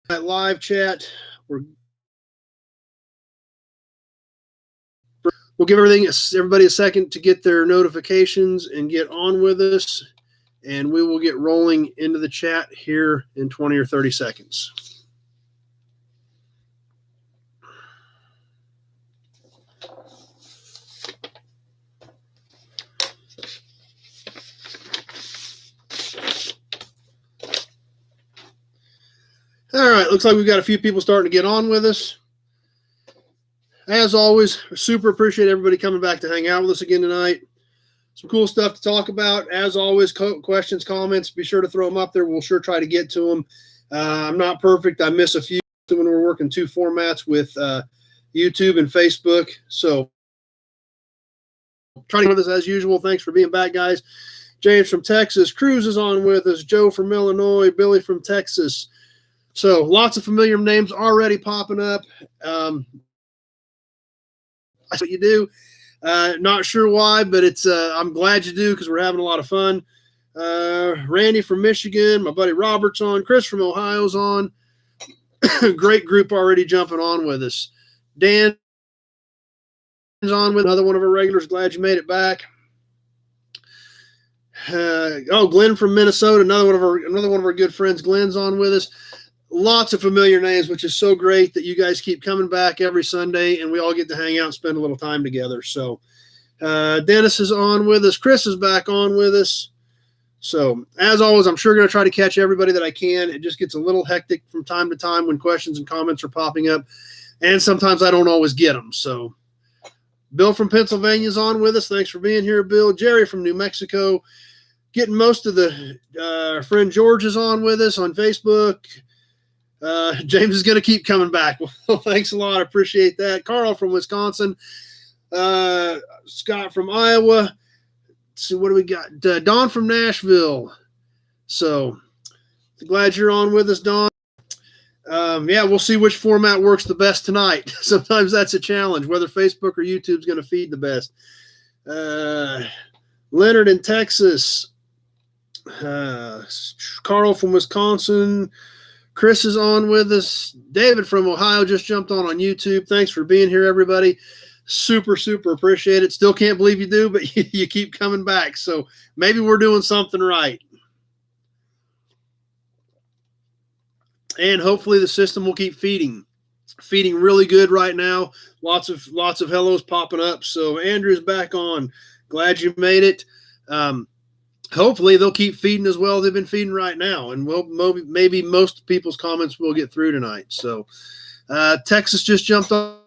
That live chat. We'll give everybody a second to get their notifications and get on with us, and we will get rolling into the chat here in 20 or 30 seconds. All right, looks like we've got a few people starting to get on with us. As always, super appreciate everybody coming back to hang out with us again tonight. Some cool stuff to talk about. As always, questions, comments, be sure to throw them up there. We'll sure try to get to them. I'm not perfect. I miss a few when we're working two formats with YouTube and Facebook. So trying to do this as usual. Thanks for being back, guys. James from Texas. Cruz is on with us. Joe from Illinois. Billy from Texas. So lots of familiar names already popping up. That's what you do. Not sure why, but it's I'm glad you do because we're having a lot of fun. Randy from Michigan, my buddy Robert's on, Chris from Ohio's on. Great group already jumping on with us. Dan's on with another one of our regulars. Glad you made it back. Glenn from Minnesota, another one of our good friends. Glenn's on with us. Lots of familiar names, which is so great that you guys keep coming back every Sunday and we all get to hang out and spend a little time together. So Dennis is on with us. Chris is back on with us. So as always, I'm sure going to try to catch everybody that I can. It just gets a little hectic from time to time when questions and comments are popping up. And sometimes I don't always get them. So Bill from Pennsylvania is on with us. Thanks for being here, Bill. Jerry from New Mexico. Getting most of the our friend George is on with us on Facebook. James is going to keep coming back. Well, thanks a lot. I appreciate that. Carl from Wisconsin. Scott from Iowa. So what do we got? Don from Nashville. So glad you're on with us, Don. Yeah, we'll see which format works the best tonight. Sometimes that's a challenge, whether Facebook or YouTube is going to feed the best. Leonard in Texas. Carl from Wisconsin. Chris is on with us. David from Ohio just jumped on YouTube. Thanks for being here, everybody. Super, super appreciate it. Still can't believe you do, but you keep coming back. So maybe we're doing something right. And hopefully the system will keep feeding really good right now. Lots of hellos popping up. So Andrew's back on. Glad you made it. Hopefully they'll keep feeding as well as they've been feeding right now, and maybe most people's comments will get through tonight. So Texas just jumped on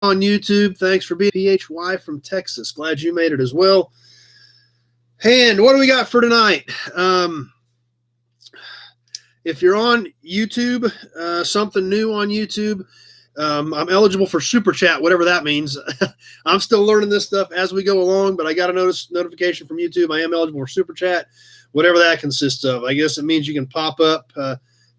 YouTube. Thanks for being PHY from Texas. Glad you made it as well. And what do we got for tonight? If you're on YouTube, something new on YouTube, I'm eligible for Super Chat, whatever that means. I'm still learning this stuff as we go along, but I got a notification from YouTube. I am eligible for Super Chat, whatever that consists of. I guess it means you can pop up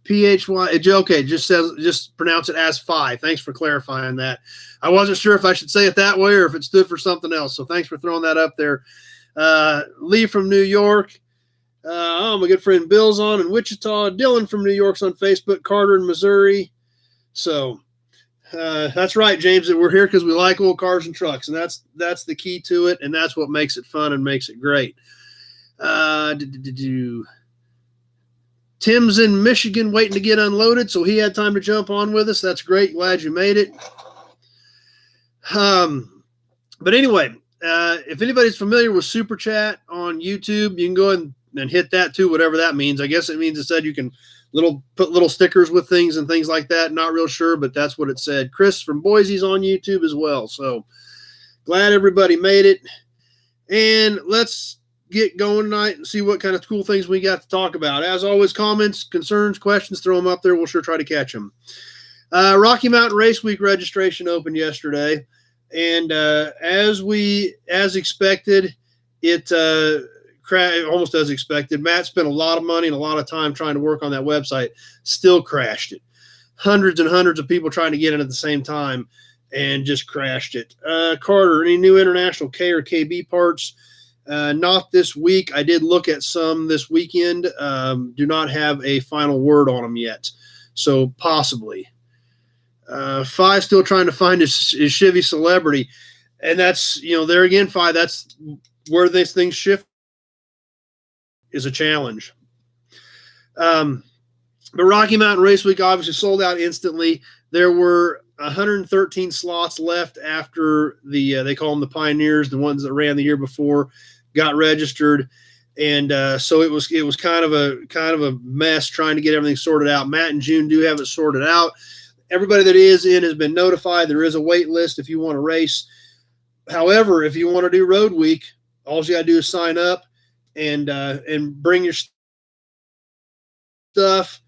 PHY. Okay, just pronounce it as 5. Thanks for clarifying that. I wasn't sure if I should say it that way or if it stood for something else. So thanks for throwing that up there. Lee from New York. My good friend Bill's on in Wichita. Dylan from New York's on Facebook. Carter in Missouri. So that's right, James, that we're here because we like old cars and trucks, and that's the key to it, and that's what makes it fun and makes it great. Tim's in Michigan waiting to get unloaded, so he had time to jump on with us. That's great. Glad you made it. But anyway, if anybody's familiar with Super Chat on YouTube, you can go ahead and hit that too, whatever that means. I guess it means it said you can put little stickers with things and things like that. Not real sure, but that's what it said. Chris from Boise's on YouTube as well. So glad everybody made it. And let's get going tonight and see what kind of cool things we got to talk about. As always, comments, concerns, questions, throw them up there. We'll sure try to catch them. Rocky Mountain Race Week registration opened yesterday. And as expected, it almost as expected. Matt spent a lot of money and a lot of time trying to work on that website. Still crashed it. Hundreds and hundreds of people trying to get in at the same time and just crashed it. Carter, any new international K or KB parts? Not this week. I did look at some this weekend. Do not have a final word on them yet. So possibly. Fi still trying to find his Chevy Celebrity. And that's, there again, Fi, that's where this thing shift is a challenge. But Rocky Mountain Race Week obviously sold out instantly. There were 113 slots left after they call them the Pioneers, the ones that ran the year before, got registered. And so it was kind of a mess trying to get everything sorted out. Matt and June do have it sorted out. Everybody that is in has been notified. There is a wait list if you want to race. However, if you want to do road week, all you got to do is sign up and bring your stuff.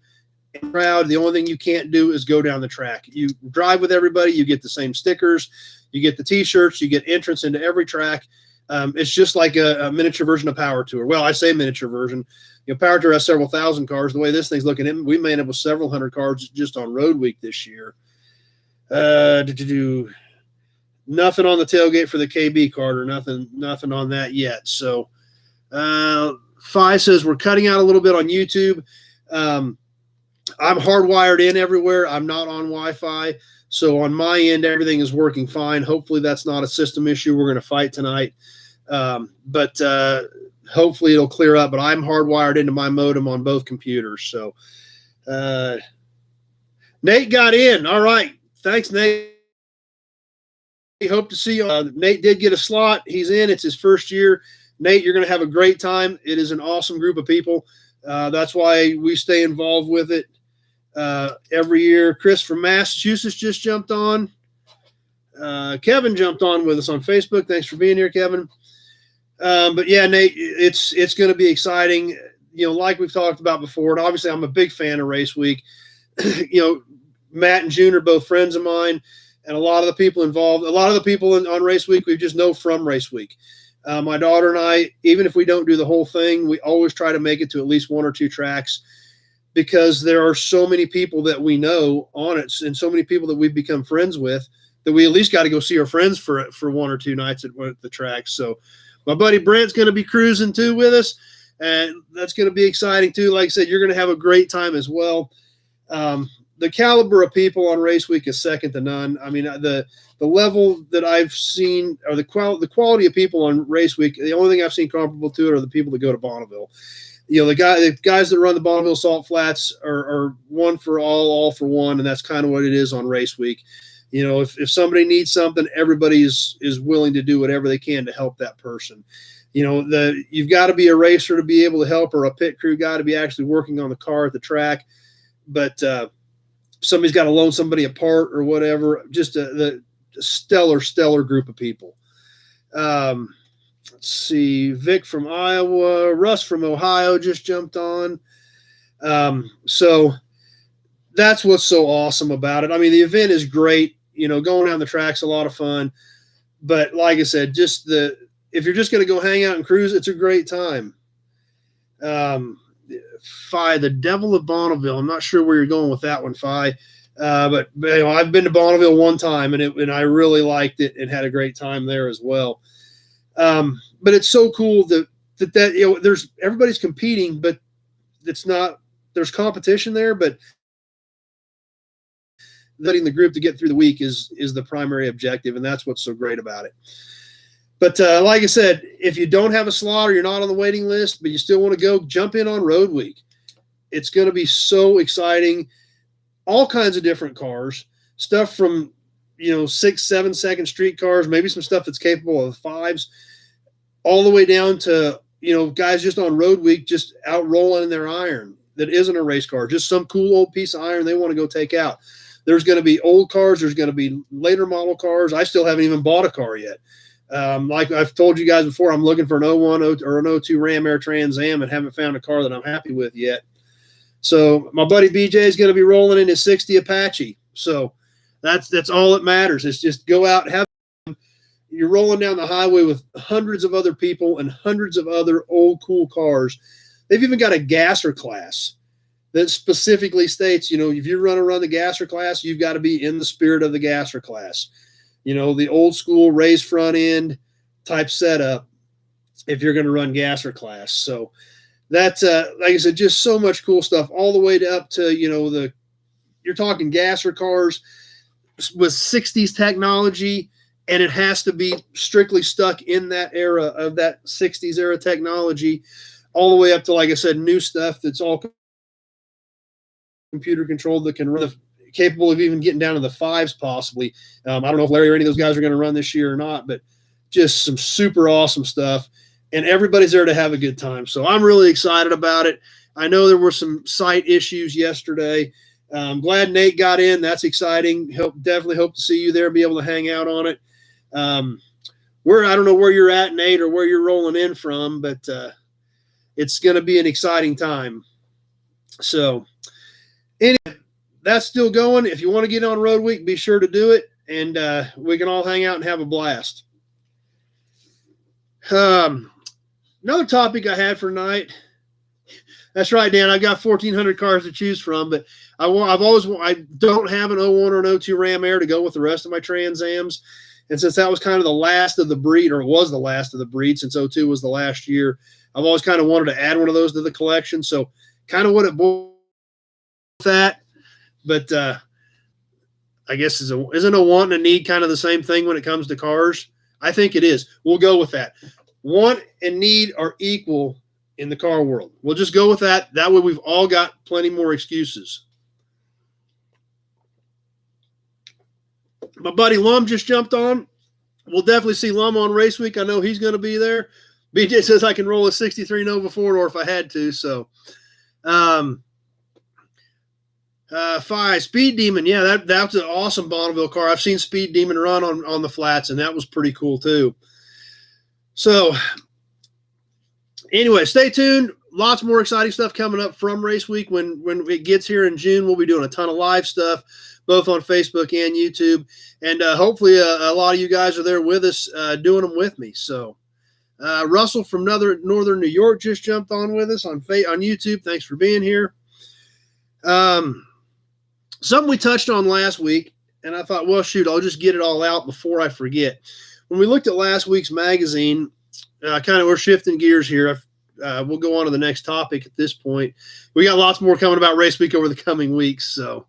And crowd. The only thing you can't do is go down the track. You drive with everybody. You get the same stickers. You get the T-shirts. You get entrance into every track. It's just like a miniature version of Power Tour. Well, I say miniature version. Power Tour has several thousand cars. The way this thing's looking at, we may end up with several hundred cars just on road week this year. Nothing on the tailgate for the KB card, or nothing on that yet. So, Fi says we're cutting out a little bit on YouTube. I'm hardwired in everywhere. I'm not on Wi-Fi. So on my end, everything is working fine. Hopefully that's not a system issue we're going to fight tonight. But hopefully it'll clear up. But I'm hardwired into my modem on both computers. So Nate got in. All right. Thanks, Nate. Hope to see you. Nate did get a slot. He's in. It's his first year. Nate, you're going to have a great time. It is an awesome group of people. That's why we stay involved with it every year. Chris from Massachusetts just jumped on. Kevin jumped on with us on Facebook. Thanks for being here, Kevin. But yeah, Nate, it's going to be exciting. Like we've talked about before, and obviously I'm a big fan of Race Week. Matt and June are both friends of mine, and a lot of the people involved, a lot of the people on Race Week, we just know from Race Week. My daughter and I, even if we don't do the whole thing, we always try to make it to at least one or two tracks, because there are so many people that we know on it and so many people that we've become friends with that we at least got to go see our friends for one or two nights at the tracks. So my buddy Brent's going to be cruising too with us, and that's going to be exciting too. Like I said, you're going to have a great time as well. The caliber of people on Race Week is second to none. I mean, the level that I've seen, or the quality of people on Race Week, the only thing I've seen comparable to it are the people that go to Bonneville. The guys that run the Bonneville Salt Flats are one for all for one, and that's kind of what it is on Race Week. If somebody needs something, everybody is willing to do whatever they can to help that person. You've got to be a racer to be able to help, or a pit crew guy to be actually working on the car at the track. But somebody's got to loan somebody a part or whatever. Just the stellar group of people. Let's see, Vic from Iowa, Russ from Ohio just jumped on. So that's what's so awesome about it. I mean, the event is great. Going down the track's a lot of fun. But like I said, if you're just going to go hang out and cruise, it's a great time. Fi, the Devil of Bonneville. I'm not sure where you're going with that one, Fi. But I've been to Bonneville one time, and I really liked it and had a great time there as well. But it's so cool that there's everybody's competing, but there's competition there, but letting the group to get through the week is the primary objective, and that's what's so great about it. But like I said, if you don't have a slot or you're not on the waiting list, but you still want to go, jump in on Road Week. It's going to be so exciting. All kinds of different cars, stuff from 6-7 second street cars, maybe some stuff that's capable of fives, all the way down to guys just on Road Week just out rolling in their iron that isn't a race car, just some cool old piece of iron they want to go take out. There's going to be old cars. There's going to be later model cars. I still haven't even bought a car yet. Like I've told you guys before, I'm looking for an 01 or an 02 Ram Air Trans Am and haven't found a car that I'm happy with yet. So my buddy BJ is going to be rolling in his 60 Apache. So that's all that matters. It's just go out, have fun. You're rolling down the highway with hundreds of other people and hundreds of other old cool cars. They've even got a gasser class that specifically states, if you run the gasser class, you've got to be in the spirit of the gasser class. The old school raised front end type setup. if you're going to run gas or class. So that's, like I said, just so much cool stuff all the way up to, you're talking gasser cars with 60s technology, and it has to be strictly stuck in that era of that 60s era technology, all the way up to, like I said, new stuff that's all computer controlled that can run, capable of even getting down to the 5s possibly. I don't know if Larry or any of those guys are going to run this year or not, but just some super awesome stuff. And everybody's there to have a good time. So I'm really excited about it. I know there were some site issues yesterday. I'm glad Nate got in. That's exciting. Definitely hope to see you there and be able to hang out on it. I don't know where you're at, Nate, or where you're rolling in from, but it's going to be an exciting time. So anyway, that's still going. If you want to get on Road Week, be sure to do it, and we can all hang out and have a blast. Another topic I had for tonight. That's right, Dan. I've got 1,400 cars to choose from, but I don't have an 01 or an 02 Ram Air to go with the rest of my Trans Ams. And since that was kind of the last of the breed, or it was the last of the breed, since 02 was the last year, I've always kind of wanted to add one of those to the collection. So kind of what it boils with that. But I guess isn't a want and a need kind of the same thing when it comes to cars? I think it is. We'll go with that. Want and need are equal in the car world. We'll just go with that. That way we've all got plenty more excuses. My buddy Lum just jumped on. We'll definitely see Lum on race week. I know he's going to be there. BJ says I can roll a 63 Nova 4-door if I had to. So, 5 Speed Demon. Yeah, that's an awesome Bonneville car. I've seen Speed Demon run on the flats, and that was pretty cool too. So anyway, stay tuned. Lots more exciting stuff coming up from race week. When it gets here in June, we'll be doing a ton of live stuff, both on Facebook and YouTube. And hopefully a lot of you guys are there with us doing them with me. So Russell from Northern New York just jumped on with us on YouTube. Thanks for being here. Something we touched on last week, and I thought, well, shoot, I'll just get it all out before I forget. When we looked at last week's magazine, we're shifting gears here. We'll go on to the next topic at this point. We got lots more coming about race week over the coming weeks. So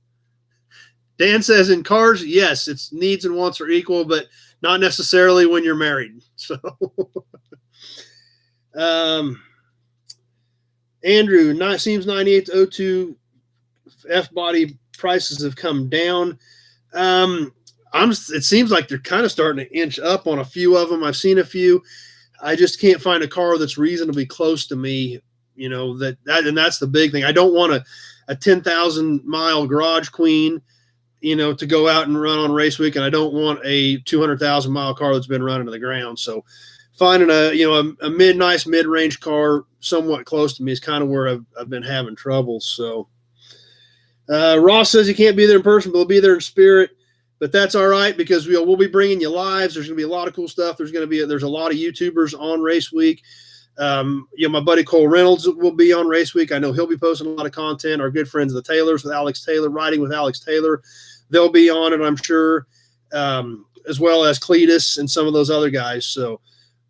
Dan says in cars, yes, its needs and wants are equal, but not necessarily when you're married. So Andrew, seems 98 to 02 F-body prices have come down. It seems like they're kind of starting to inch up on a few of them. I've seen a few. I just can't find a car that's reasonably close to me, and that's the big thing. I don't want a 10,000 mile garage queen, to go out and run on race week. And I don't want a 200,000 mile car that's been run into the ground. So finding a mid-range car somewhat close to me is kind of where I've been having trouble. So Ross says he can't be there in person, but he'll be there in spirit. But that's all right, because we'll be bringing you lives. There's going to be a lot of cool stuff. There's a lot of YouTubers on race week. My buddy Cole Reynolds will be on race week. I know he'll be posting a lot of content. Our good friends, the Taylors, with Alex Taylor, riding with Alex Taylor, they'll be on it, I'm sure, as well as Cletus and some of those other guys. So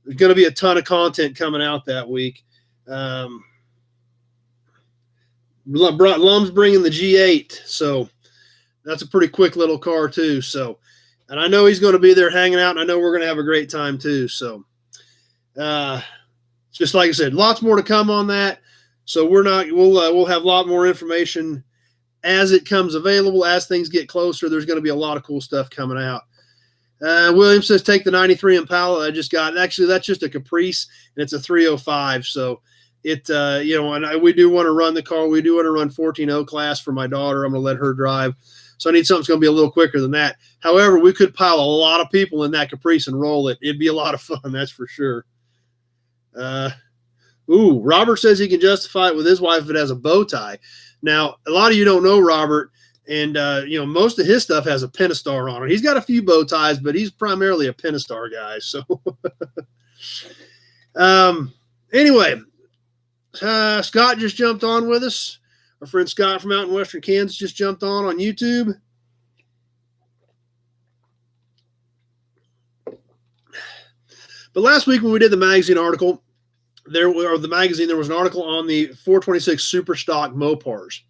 there's going to be a ton of content coming out that week. Lum's bringing the G8, so that's a pretty quick little car too. So, and I know he's going to be there hanging out, and I know we're going to have a great time too. So, just like I said, lots more to come on that. So we'll have a lot more information as it comes available, as things get closer. There's going to be a lot of cool stuff coming out. William says, take the 93 Impala I just got. Actually, that's just a Caprice, and it's a 305. So and we do want to run the car. We do want to run 14.0 class for my daughter. I'm going to let her drive. So I need something that's going to be a little quicker than that. However, we could pile a lot of people in that Caprice and roll it. It'd be a lot of fun, that's for sure. Robert says he can justify it with his wife if it has a bow tie. Now, a lot of you don't know Robert, and most of his stuff has a Pentastar on it. He's got a few bow ties, but he's primarily a Pentastar guy. So, anyway, Scott just jumped on with us. Our friend Scott from out in Western Kansas just jumped on YouTube. But last week when we did the magazine article, the magazine, there was an article on the 426 Super Stock Mopars.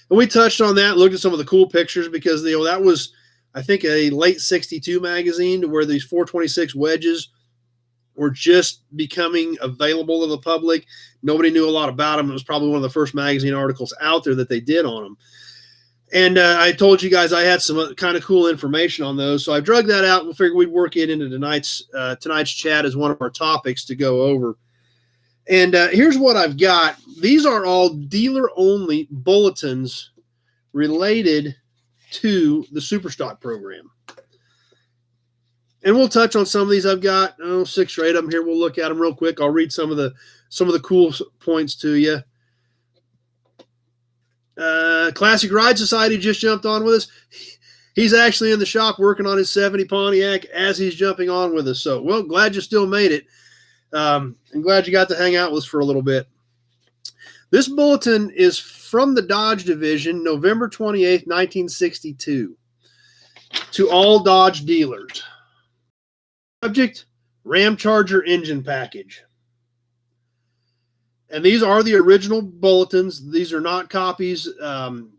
And we touched on that, looked at some of the cool pictures because that was, I think, a late 62 magazine where these 426 wedges were just becoming available to the public. Nobody knew a lot about them. It was probably one of the first magazine articles out there that they did on them. And I told you guys I had some kind of cool information on those. So I drug that out and we figured we'd work it into tonight's chat as one of our topics to go over. And here's what I've got. These are all dealer-only bulletins related to the Superstock program. And we'll touch on some of these. I've got 6 or 8 of them here. We'll look at them real quick. I'll read some of the cool points to you. Classic Ride Society just jumped on with us. He's actually in the shop working on his 70 Pontiac as he's jumping on with us. So, well, glad you still made it. I'm glad you got to hang out with us for a little bit. This bulletin is from the Dodge division, November 28th, 1962, to all Dodge dealers. Subject, Ram Charger engine package. And these are the original bulletins. These are not copies.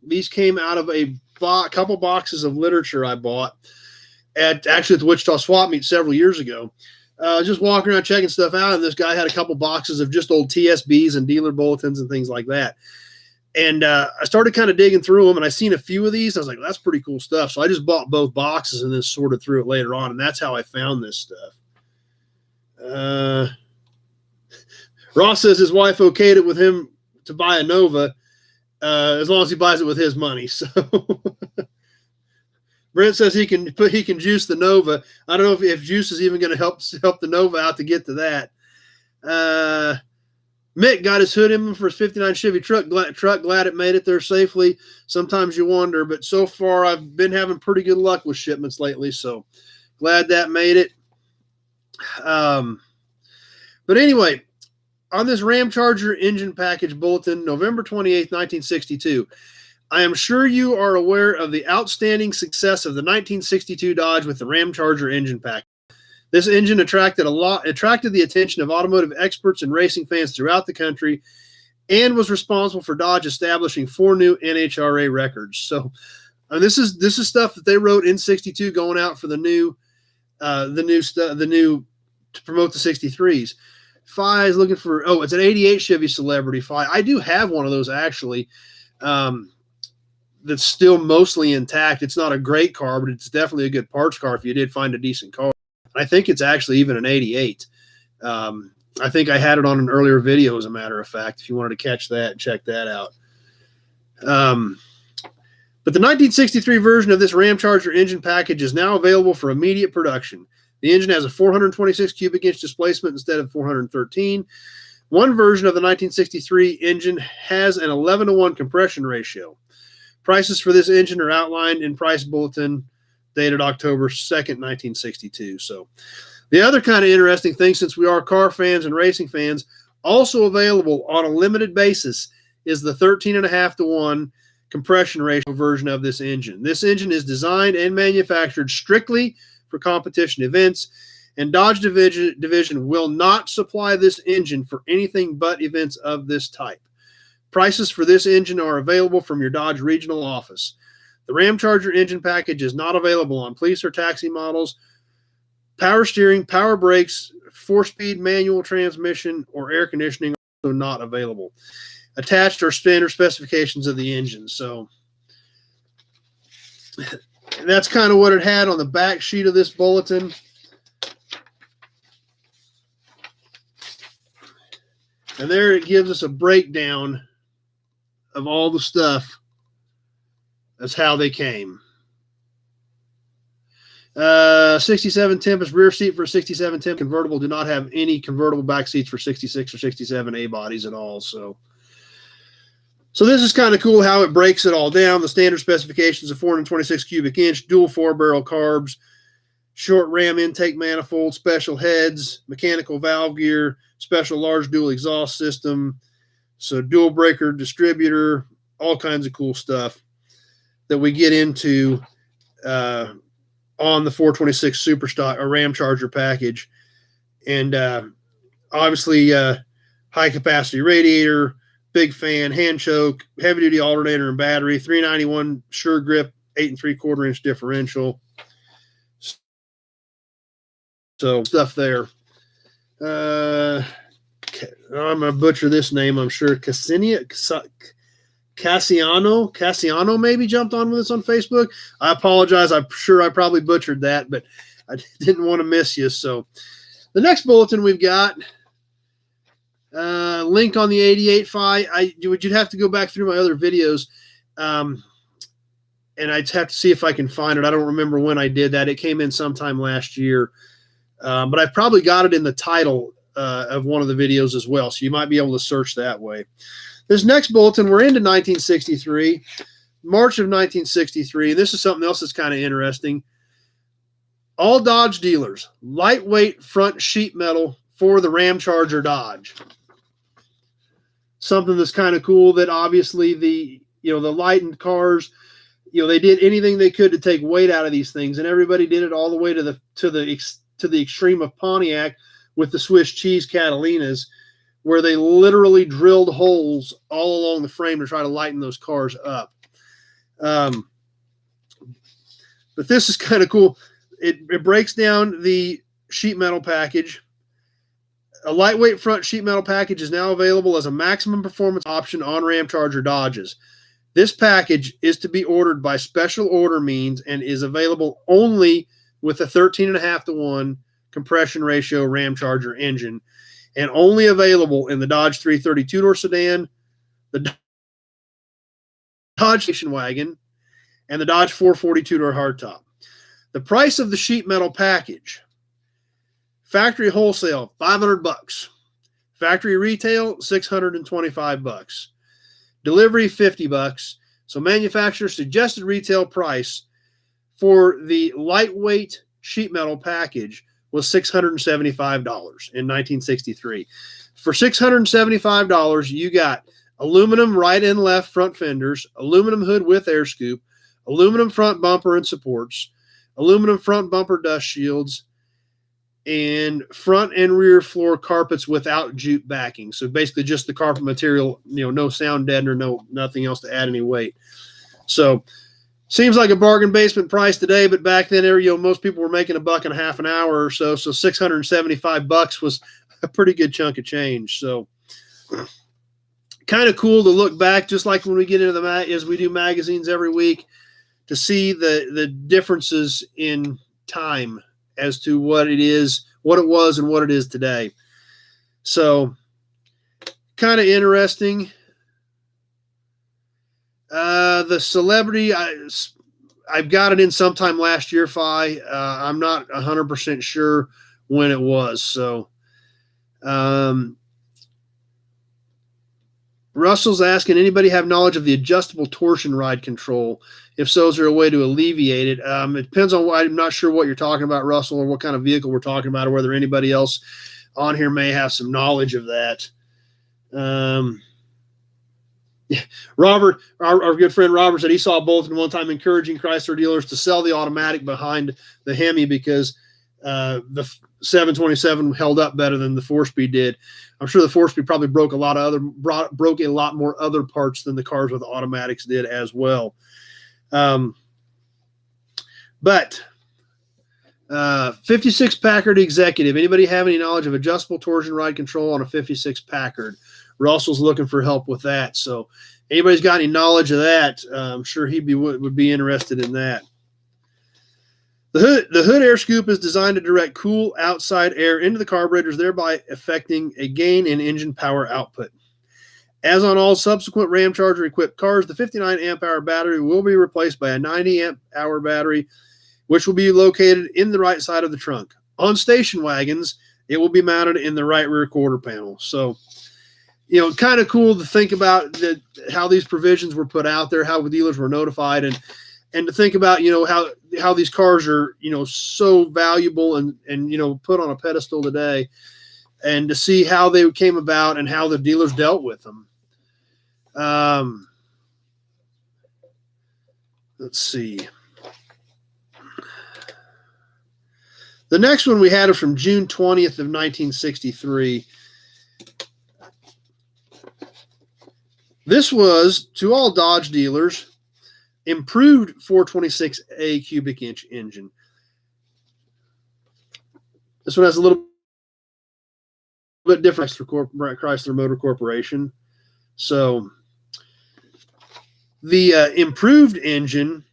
These came out of a couple boxes of literature I bought at the Wichita Swap Meet several years ago. Just walking around checking stuff out, and this guy had a couple boxes of just old TSBs and dealer bulletins and things like that. And I started kind of digging through them, and I seen a few of these. I was like, well, that's pretty cool stuff. So I just bought both boxes and then sorted through it later on, and that's how I found this stuff. Ross says his wife okayed it with him to buy a Nova as long as he buys it with his money. So Brent says he can juice the Nova. I don't know if juice is even going to help the Nova out to get to that. Mick got his hood in for his 59 Chevy truck. Glad it made it there safely. Sometimes you wonder, but so far I've been having pretty good luck with shipments lately. So glad that made it. But anyway, on this Ram Charger engine package bulletin, November 28th, 1962, I am sure you are aware of the outstanding success of the 1962 Dodge with the Ram Charger engine package. This engine attracted the attention of automotive experts and racing fans throughout the country and was responsible for Dodge establishing 4 new NHRA records. So this is stuff that they wrote in 62 going out for the new to promote the 63s. Fi is looking for, it's an 88 Chevy Celebrity Fi. I do have one of those actually. That's still mostly intact. It's not a great car, but it's definitely a good parts car if you did find a decent car. I think it's actually even an 88. I think I had it on an earlier video, as a matter of fact, if you wanted to catch that, check that out. But the 1963 version of this Ram Charger engine package is now available for immediate production. The engine has a 426 cubic inch displacement instead of 413. One version of the 1963 engine has an 11-to-1 compression ratio. Prices for this engine are outlined in price bulletin dated October 2nd, 1962. So the other kind of interesting thing, since we are car fans and racing fans, also available on a limited basis is the 13.5-to-1 compression ratio version of this engine. This engine is designed and manufactured strictly for competition events, and Dodge division will not supply this engine for anything but events of this type. Prices for this engine are available from your Dodge regional office. The Ram Charger engine package is not available on police or taxi models. Power steering, power brakes, 4-speed manual transmission, or air conditioning are also not available. Attached are standard specifications of the engine. So that's kind of what it had on the back sheet of this bulletin. And there it gives us a breakdown of all the stuff as how they came. 67 Tempest rear seat for a 67 Tempest convertible. Do not have any convertible back seats for 66 or 67 A bodies at all. So this is kind of cool how it breaks it all down. The standard specifications of 426 cubic inch, dual 4-barrel carbs, short ram intake manifold, special heads, mechanical valve gear, special large dual exhaust system, so dual breaker distributor, all kinds of cool stuff that we get into on the 426 Superstock or Ram Charger package. And obviously high capacity radiator, big fan, hand choke, heavy duty alternator and battery, 391 sure grip, 8 3/4 inch differential. So stuff there. I'm gonna butcher this name, I'm sure. Cassiano maybe jumped on with us on Facebook. I apologize. I'm sure I probably butchered that, but I didn't want to miss you. So the next bulletin we've got, link on the 88 Fi. You'd have to go back through my other videos, and I'd have to see if I can find it. I don't remember when I did that. It came in sometime last year, but I've probably got it in the title of one of the videos as well, so you might be able to search that way. This next bulletin, we're into 1963, March of 1963. This is something else that's kind of interesting. All Dodge dealers, lightweight front sheet metal for the Ramcharger Dodge. Something that's kind of cool, that obviously the lightened cars, they did anything they could to take weight out of these things, and everybody did it all the way to the extreme of Pontiac with the Swiss cheese Catalinas, where they literally drilled holes all along the frame to try to lighten those cars up. But this is kind of cool. It breaks down the sheet metal package. A lightweight front sheet metal package is now available as a maximum performance option on Ramcharger Dodges. This package is to be ordered by special order means and is available only with a 13.5-to-1 compression ratio Ramcharger engine, and only available in the Dodge 330 two-door sedan, the Dodge station wagon, and the Dodge 440 two-door hardtop. The price of the sheet metal package: factory wholesale, $500. Factory retail, $625. Delivery, $50. So manufacturer suggested retail price for the lightweight sheet metal package was $675 in 1963. For $675, you got aluminum right and left front fenders, aluminum hood with air scoop, aluminum front bumper and supports, aluminum front bumper dust shields, and front and rear floor carpets without jute backing. So basically just the carpet material, no sound deadener, nothing else to add any weight. So seems like a bargain basement price today, but back then, most people were making $1.50 an hour or so. So $675 was a pretty good chunk of change. So kind of cool to look back, just like when we get into as we do magazines every week, to see the differences in time as to what it was and what it is today. So kind of interesting. The celebrity, I've got it in sometime last year, Fi. I'm not 100% sure when it was. So Russell's asking, anybody have knowledge of the adjustable torsion ride control? If so, is there a way to alleviate it? It depends on I'm not sure what you're talking about, Russell, or what kind of vehicle we're talking about, or whether anybody else on here may have some knowledge of that. Robert, our good friend Robert, said he saw a bulletin one time encouraging Chrysler dealers to sell the automatic behind the Hemi because the 727 held up better than the 4-speed did. I'm sure the 4-speed probably broke a lot more other parts than the cars with automatics did as well. But 56 Packard Executive. Anybody have any knowledge of adjustable torsion ride control on a 56 Packard? Russell's looking for help with that. So anybody's got any knowledge of that, I'm sure he would be interested in that. The hood air scoop is designed to direct cool outside air into the carburetors, thereby affecting a gain in engine power output. As on all subsequent Ramcharger-equipped cars, the 59 amp-hour battery will be replaced by a 90 amp-hour battery, which will be located in the right side of the trunk. On station wagons, it will be mounted in the right rear quarter panel. So, kind of cool to think about how these provisions were put out there, how the dealers were notified, and to think about, how these cars are, so valuable and put on a pedestal today, and to see how they came about and how the dealers dealt with them. Let's see. The next one we had is from June 20th of 1963. This was, to all Dodge dealers, improved 426A cubic inch engine. This one has a little bit different Chrysler Motor Corporation. So the improved engine,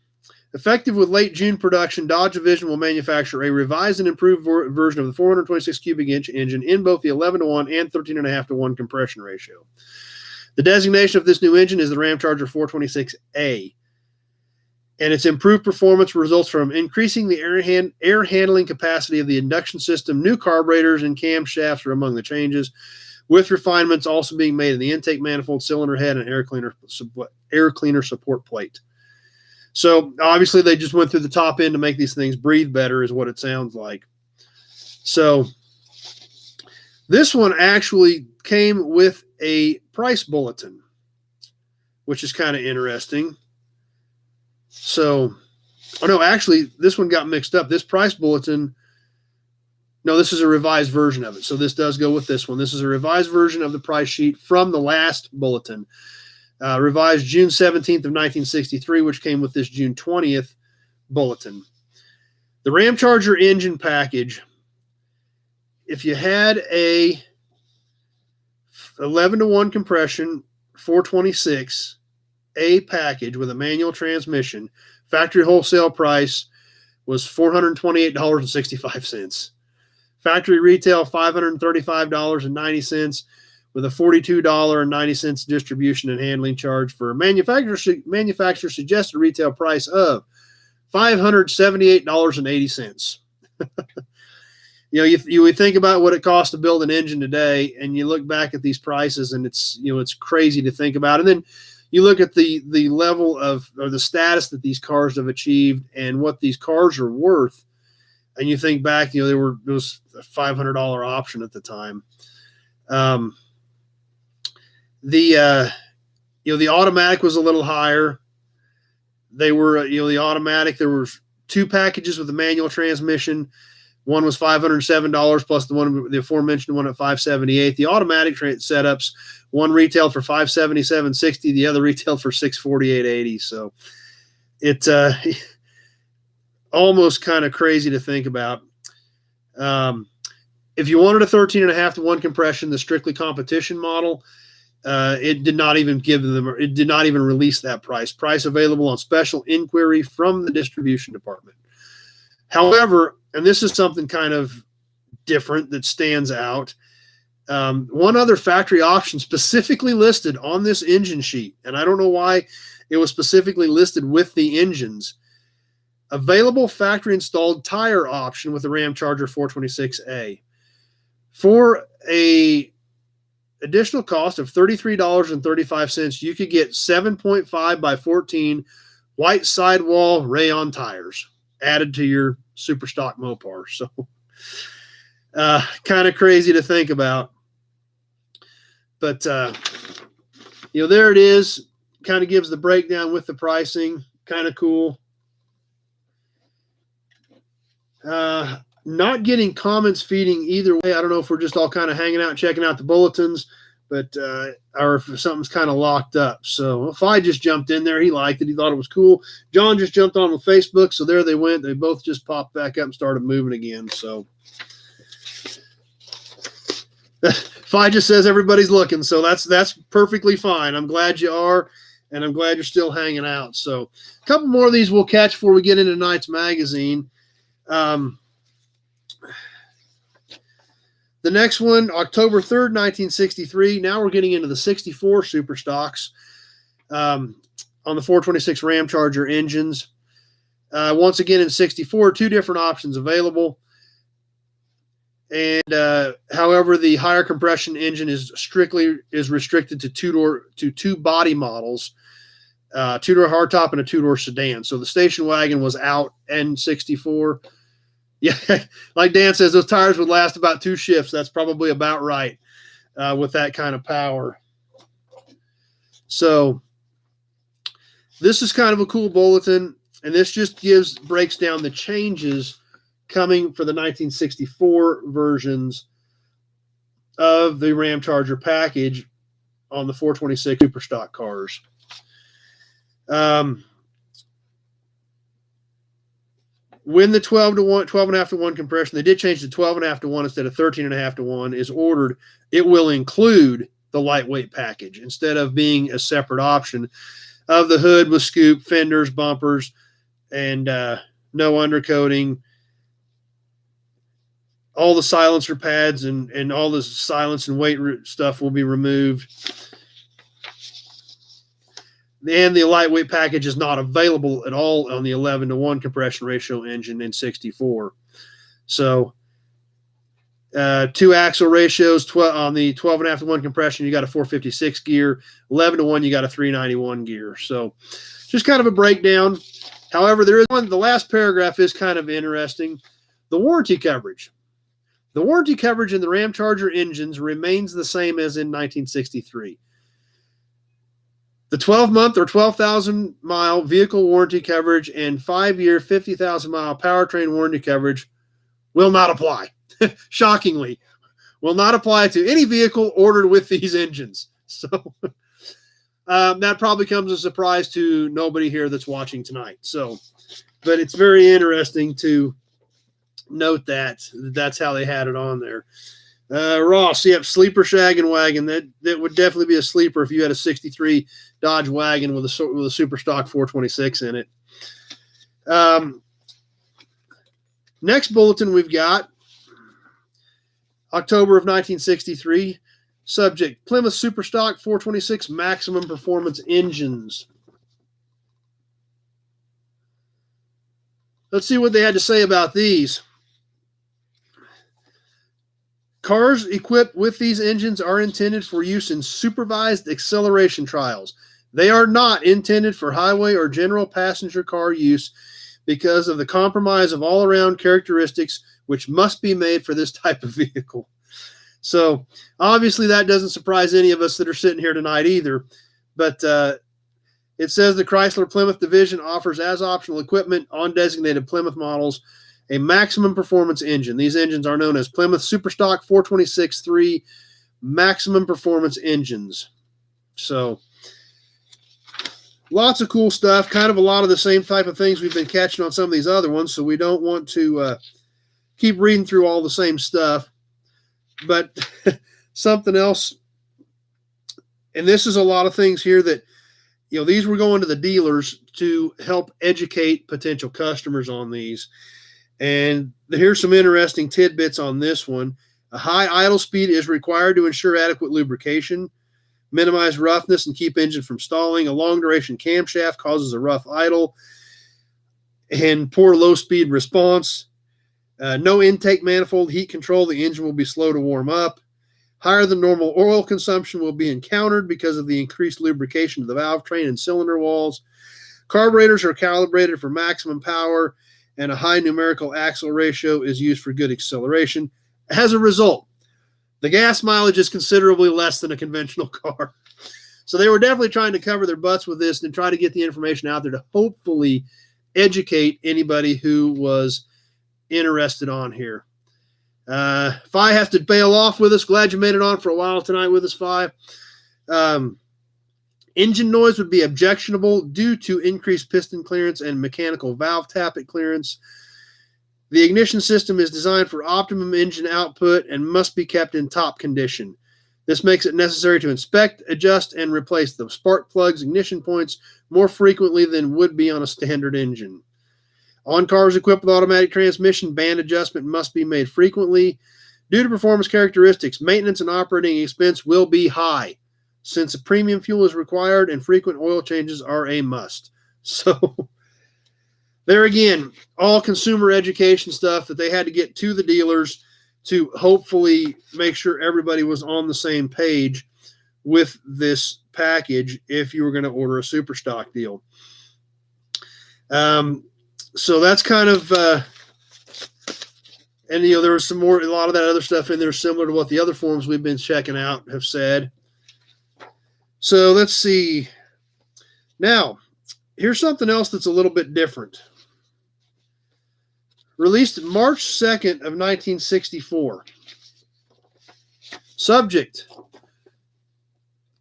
effective with late June production, Dodge Division will manufacture a revised and improved version of the 426 cubic inch engine in both the 11:1 and 13.5:1 compression ratio. The designation of this new engine is the Ramcharger 426A, and its improved performance results from increasing the air handling capacity of the induction system. New carburetors and camshafts are among the changes, with refinements also being made in the intake manifold, cylinder head, and air cleaner support plate. So obviously they just went through the top end to make these things breathe better, is what it sounds like. So this one actually came with a price bulletin, which is kind of interesting. So, oh no, actually this one got mixed up. This price bulletin, no, this is a revised version of it. So this does go with this one. This is a revised version of the price sheet from the last bulletin. Revised June 17th of 1963, which came with this June 20th bulletin. The Ramcharger engine package, if you had a 11:1 compression 426A package with a manual transmission, factory wholesale price was $428.65. Factory retail $535.90, with a $42.90 distribution and handling charge for a manufacturer suggested retail price of $578.80. You know, you would think about what it costs to build an engine today, and you look back at these prices, and it's, you know, it's crazy to think about. And then you look at the level of, or the status that these cars have achieved and what these cars are worth, and you think back, you know, there was a $500 option at the time. The automatic was a little higher. They were, the automatic, there were two packages with the manual transmission. One was $507 plus the aforementioned one at $578. The automatic setups, one retailed for $577.60, the other retailed for $648.80. So it's almost kind of crazy to think about. If you wanted a 13.5:1 compression, the strictly competition model, it did not even release that price. Price available on special inquiry from the distribution department. However, and this is something kind of different that stands out, one other factory option specifically listed on this engine sheet, and I don't know why it was specifically listed with the engines. Available factory installed tire option with the Ramcharger 426A. For a additional cost of $33.35, you could get 7.5 by 14 white sidewall rayon tires added to your super stock Mopar. So kind of crazy to think about. But, there it is. Kind of gives the breakdown with the pricing. Kind of cool. Not getting comments feeding either way. I don't know if we're just all kind of hanging out and checking out the bulletins, but or if something's kind of locked up. So if I just jumped in there, he liked it. He thought it was cool. John just jumped on with Facebook, so there they went. They both just popped back up and started moving again. So Fi just says everybody's looking, so that's perfectly fine. I'm glad you are, and I'm glad you're still hanging out. So a couple more of these we'll catch before we get into tonight's magazine. The next one, October 3rd, 1963. Now we're getting into the 64 super stocks on the 426 Ramcharger engines. Once again, in 64, two different options available. And however, the higher compression engine is restricted to two body models, two-door hardtop and a two-door sedan. So the station wagon was out in 64. Yeah, like Dan says, those tires would last about 2 shifts. That's probably about right with that kind of power. So this is kind of a cool bulletin, and this just breaks down the changes coming for the 1964 versions of the Ramcharger package on the 426 super stock cars. When the 12.5 to 1 compression, they did change to 12.5 to 1 instead of 13.5 to 1 is ordered, it will include the lightweight package instead of being a separate option of the hood with scoop, fenders, bumpers, and no undercoating. All the silencer pads and all the silence and weight stuff will be removed. And the lightweight package is not available at all on the 11 to 1 compression ratio engine in 64. So 2 axle ratios, on the 12.5 to 1 compression, you got a 456 gear. 11 to 1, you got a 391 gear. So just kind of a breakdown. However, there is one, the last paragraph is kind of interesting. The warranty coverage. The warranty coverage in the Ram Charger engines remains the same as in 1963. The 12-month or 12,000-mile vehicle warranty coverage and 5-year 50,000-mile powertrain warranty coverage will not apply. Shockingly, will not apply to any vehicle ordered with these engines. So that probably comes as a surprise to nobody here that's watching tonight. So, but it's very interesting to note that that's how they had it on there. Ross, yep, sleeper shag and wagon. That would definitely be a sleeper if you had a 63 Dodge wagon with a super stock 426 in it. Next bulletin we've got October of 1963. Subject: Plymouth Superstock 426 maximum performance engines. Let's see what they had to say about these. Cars equipped with these engines are intended for use in supervised acceleration trials. They are not intended for highway or general passenger car use because of the compromise of all-around characteristics which must be made for this type of vehicle. So obviously that doesn't surprise any of us that are sitting here tonight either. But it says the Chrysler Plymouth division offers as optional equipment on designated Plymouth models a maximum performance engine. These engines are known as Plymouth Superstock 426-3 maximum performance engines. So lots of cool stuff, kind of a lot of the same type of things we've been catching on some of these other ones, so we don't want to keep reading through all the same stuff. But something else, and this is a lot of things here that, you know, these were going to the dealers to help educate potential customers on these. And here's some interesting tidbits on this one. A high idle speed is required to ensure adequate lubrication, minimize roughness, and keep engine from stalling. A long-duration camshaft causes a rough idle and poor low-speed response. No intake manifold heat control. The engine will be slow to warm up. Higher than normal oil consumption will be encountered because of the increased lubrication of the valve train and cylinder walls. Carburetors are calibrated for maximum power, and a high numerical axle ratio is used for good acceleration. As a result, the gas mileage is considerably less than a conventional car. So they were definitely trying to cover their butts with this and try to get the information out there to hopefully educate anybody who was interested on here. Fi has to bail off with us. Glad you made it on for a while tonight with us, Fi. Engine noise would be objectionable due to increased piston clearance and mechanical valve tappet clearance. The ignition system is designed for optimum engine output and must be kept in top condition. This makes it necessary to inspect, adjust, and replace the spark plugs, ignition points more frequently than would be on a standard engine. On cars equipped with automatic transmission, band adjustment must be made frequently. Due to performance characteristics, maintenance and operating expense will be high, since a premium fuel is required and frequent oil changes are a must. So there again, all consumer education stuff that they had to get to the dealers to hopefully make sure everybody was on the same page with this package if you were going to order a super stock deal. So that's kind of, and you know, there was a lot of that other stuff in there similar to what the other forums we've been checking out have said. So let's see. Now, here's something else that's a little bit different. Released March 2nd of 1964. Subject: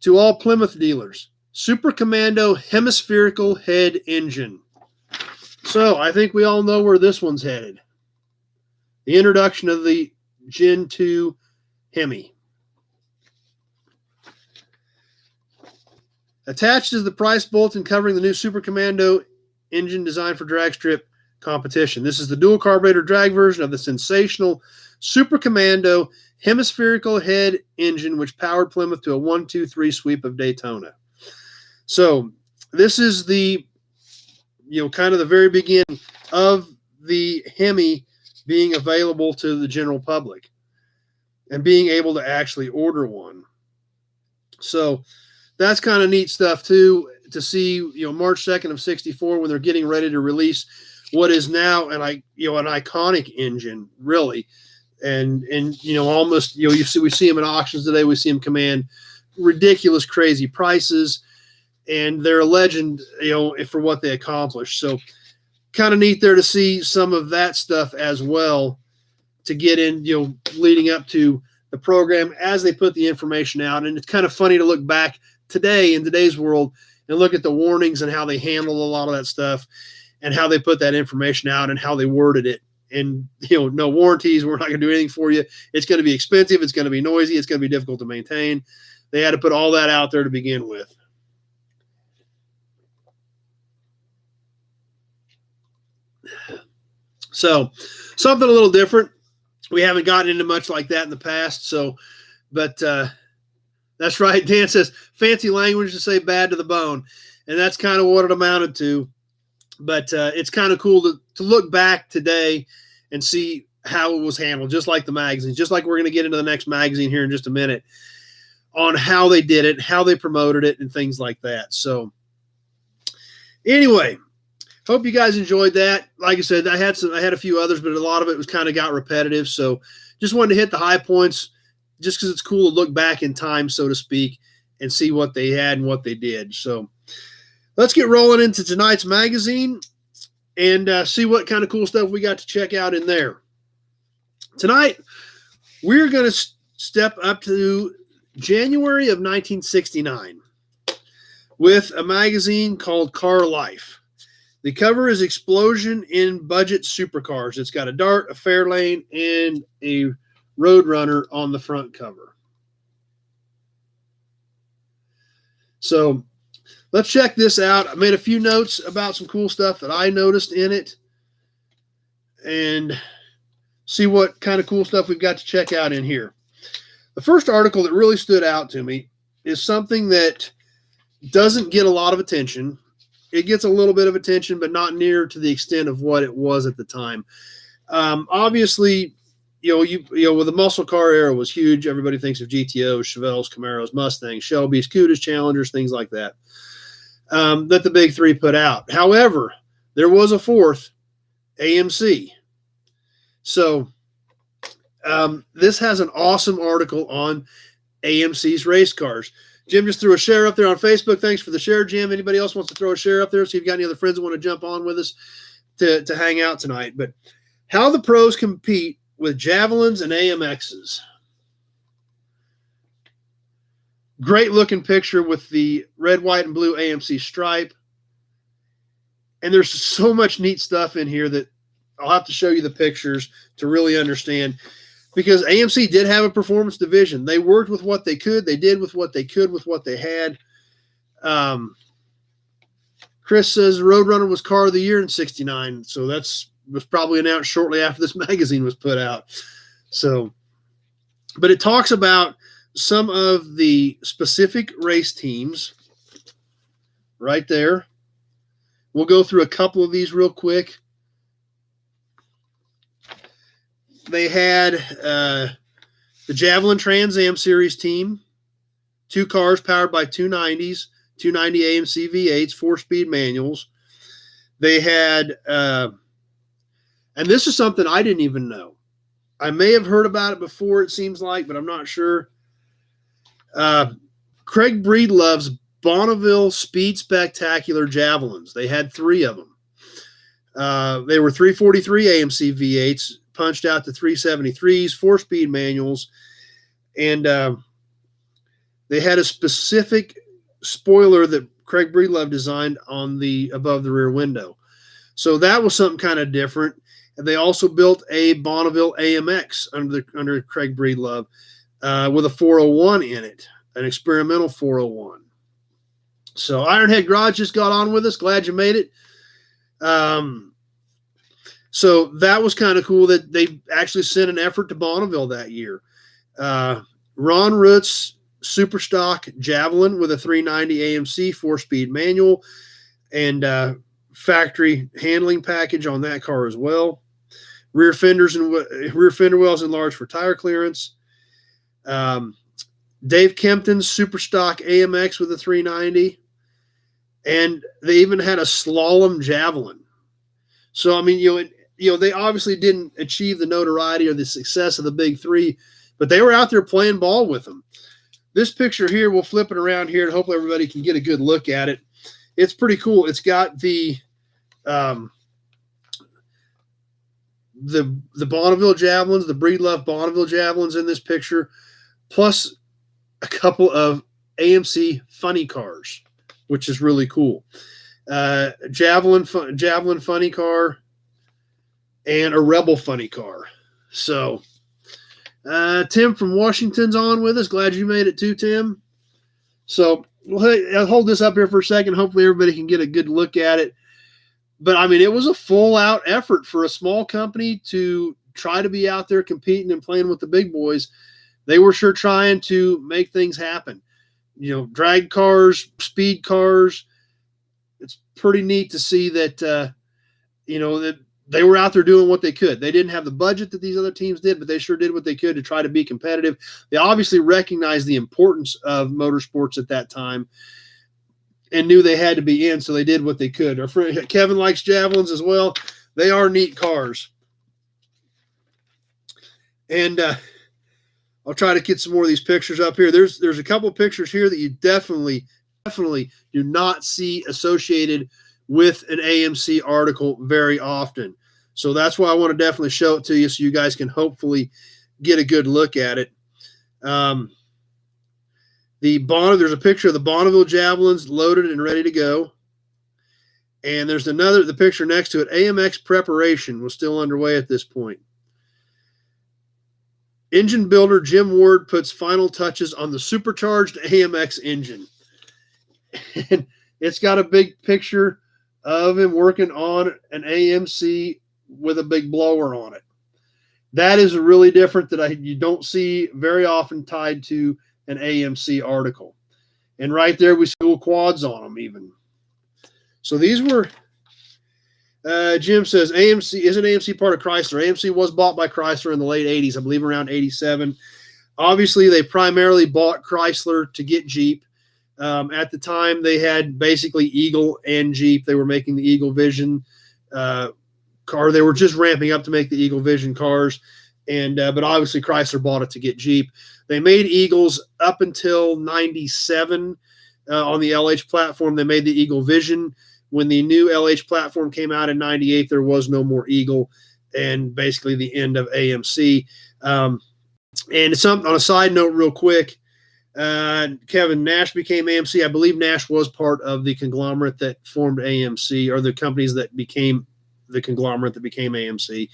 to all Plymouth dealers, Super Commando hemispherical head engine. So I think we all know where this one's headed. The introduction of the Gen 2 Hemi. Attached is the price bulletin covering the new Super Commando engine designed for drag strip competition. This is the dual carburetor drag version of the sensational Super Commando hemispherical head engine, which powered Plymouth to a 1-2-3 sweep of Daytona. So this is the, kind of the very beginning of the Hemi being available to the general public and being able to actually order one. So that's kind of neat stuff too, to see, March 2nd of 64, when they're getting ready to release what is now an iconic engine, really. And almost, we see them at auctions today. We see them command ridiculous, crazy prices, and they're a legend, for what they accomplish. So kind of neat there to see some of that stuff as well, to get in, leading up to the program as they put the information out. And it's kind of funny to look back today in today's world and look at the warnings and how they handle a lot of that stuff and how they put that information out and how they worded it. And, no warranties. We're not going to do anything for you. It's going to be expensive. It's going to be noisy. It's going to be difficult to maintain. They had to put all that out there to begin with. So something a little different. We haven't gotten into much like that in the past. So, but that's right. Dan says fancy language to say bad to the bone. And that's kind of what it amounted to. But it's kind of cool to look back today and see how it was handled, just like the magazines, just like we're going to get into the next magazine here in just a minute, on how they did it, how they promoted it, and things like that. So anyway, hope you guys enjoyed that. Like I said, I had a few others, but a lot of it was kind of got repetitive. So just wanted to hit the high points, just because it's cool to look back in time, so to speak, and see what they had and what they did. So let's get rolling into tonight's magazine and see what kind of cool stuff we got to check out in there. Tonight, we're going to step up to January of 1969 with a magazine called Car Life. The cover is Explosion in Budget Supercars. It's got a Dart, a Fairlane, and a Roadrunner on the front cover. So let's check this out. I made a few notes about some cool stuff that I noticed in it and see what kind of cool stuff we've got to check out in here. The first article that really stood out to me is something that doesn't get a lot of attention. It gets a little bit of attention, but not near to the extent of what it was at the time. Obviously, with the muscle car era was huge. Everybody thinks of GTOs, Chevelles, Camaros, Mustangs, Shelbys, Cudas, Challengers, things like that. That the big three put out. However, there was a fourth, AMC. So this has an awesome article on AMC's race cars. Jim just threw a share up there on Facebook. Thanks for the share, Jim. Anybody else wants to throw a share up there? See if you've got any other friends that want to jump on with us to hang out tonight. But how the pros compete with Javelins and AMXs. Great looking picture with the red, white, and blue AMC stripe. And there's so much neat stuff in here that I'll have to show you the pictures to really understand, because AMC did have a performance division. They worked with what they could. They did with what they could with what they had. Chris says Roadrunner was car of the year in 69. So was probably announced shortly after this magazine was put out. So, but it talks about some of the specific race teams right there. We'll go through a couple of these real quick. They had the Javelin Trans Am Series team, 2 cars powered by 290s, 290 AMC V8s, 4-speed manuals. They had, and this is something I didn't even know. I may have heard about it before, it seems like, but I'm not sure. Craig Breedlove's Bonneville Speed Spectacular Javelins. They had 3 of them. They were 343 AMC V8s, punched out to 373s, 4-speed manuals, and they had a specific spoiler that Craig Breedlove designed on the above the rear window. So that was something kind of different. And they also built a Bonneville AMX under Craig Breedlove with a 401 in it, an experimental 401. So Ironhead Garage just got on with us. Glad you made it. So that was kind of cool that they actually sent an effort to Bonneville that year. Ron Root's Super Stock Javelin with a 390 AMC 4-speed manual and factory handling package on that car as well. Rear fender wells enlarged for tire clearance. Dave Kempton's Super Stock AMX with a 390. And they even had a slalom Javelin. So, I mean, they obviously didn't achieve the notoriety or the success of the big three, but they were out there playing ball with them. This picture here, we'll flip it around here and hopefully everybody can get a good look at it. It's pretty cool. It's got the Bonneville Javelins, the Breedlove Bonneville Javelins in this picture, plus a couple of AMC funny cars, which is really cool. Javelin funny car and a Rebel funny car. So Tim from Washington's on with us. Glad you made it too, Tim. So I'll hold this up here for a second. Hopefully everybody can get a good look at it. But, I mean, it was a full-out effort for a small company to try to be out there competing and playing with the big boys. They were sure trying to make things happen. Drag cars, speed cars. It's pretty neat to see that, that they were out there doing what they could. They didn't have the budget that these other teams did, but they sure did what they could to try to be competitive. They obviously recognized the importance of motorsports at that time and knew they had to be in, so they did what they could. Our friend Kevin likes Javelins as well. They are neat cars. And I'll try to get some more of these pictures up here. There's a couple of pictures here that you definitely do not see associated with an AMC article very often. So that's why I want to definitely show it to you so you guys can hopefully get a good look at it. There's a picture of the Bonneville Javelins loaded and ready to go. And there's the picture next to it. AMX preparation was still underway at this point. Engine builder Jim Ward puts final touches on the Supercharged Amx engine. And it's got a big picture of him working on an AMC with a big blower on it. That is really different that you don't see very often tied to an AMC article. And right there we see little quads on them even. So these were, Jim says, isn't AMC part of Chrysler? AMC was bought by Chrysler in the late 80s, I believe around 87. Obviously, they primarily bought Chrysler to get Jeep. At the time, they had basically Eagle and Jeep. They were making the Eagle Vision car. They were just ramping up to make the Eagle Vision cars. But obviously, Chrysler bought it to get Jeep. They made Eagles up until 97 on the LH platform. They made the Eagle Vision. When the new LH platform came out in 98, there was no more Eagle and basically the end of AMC. And on a side note real quick, Kevin, Nash became AMC. I believe Nash was part of the conglomerate that formed AMC, or the companies that became the conglomerate that became AMC.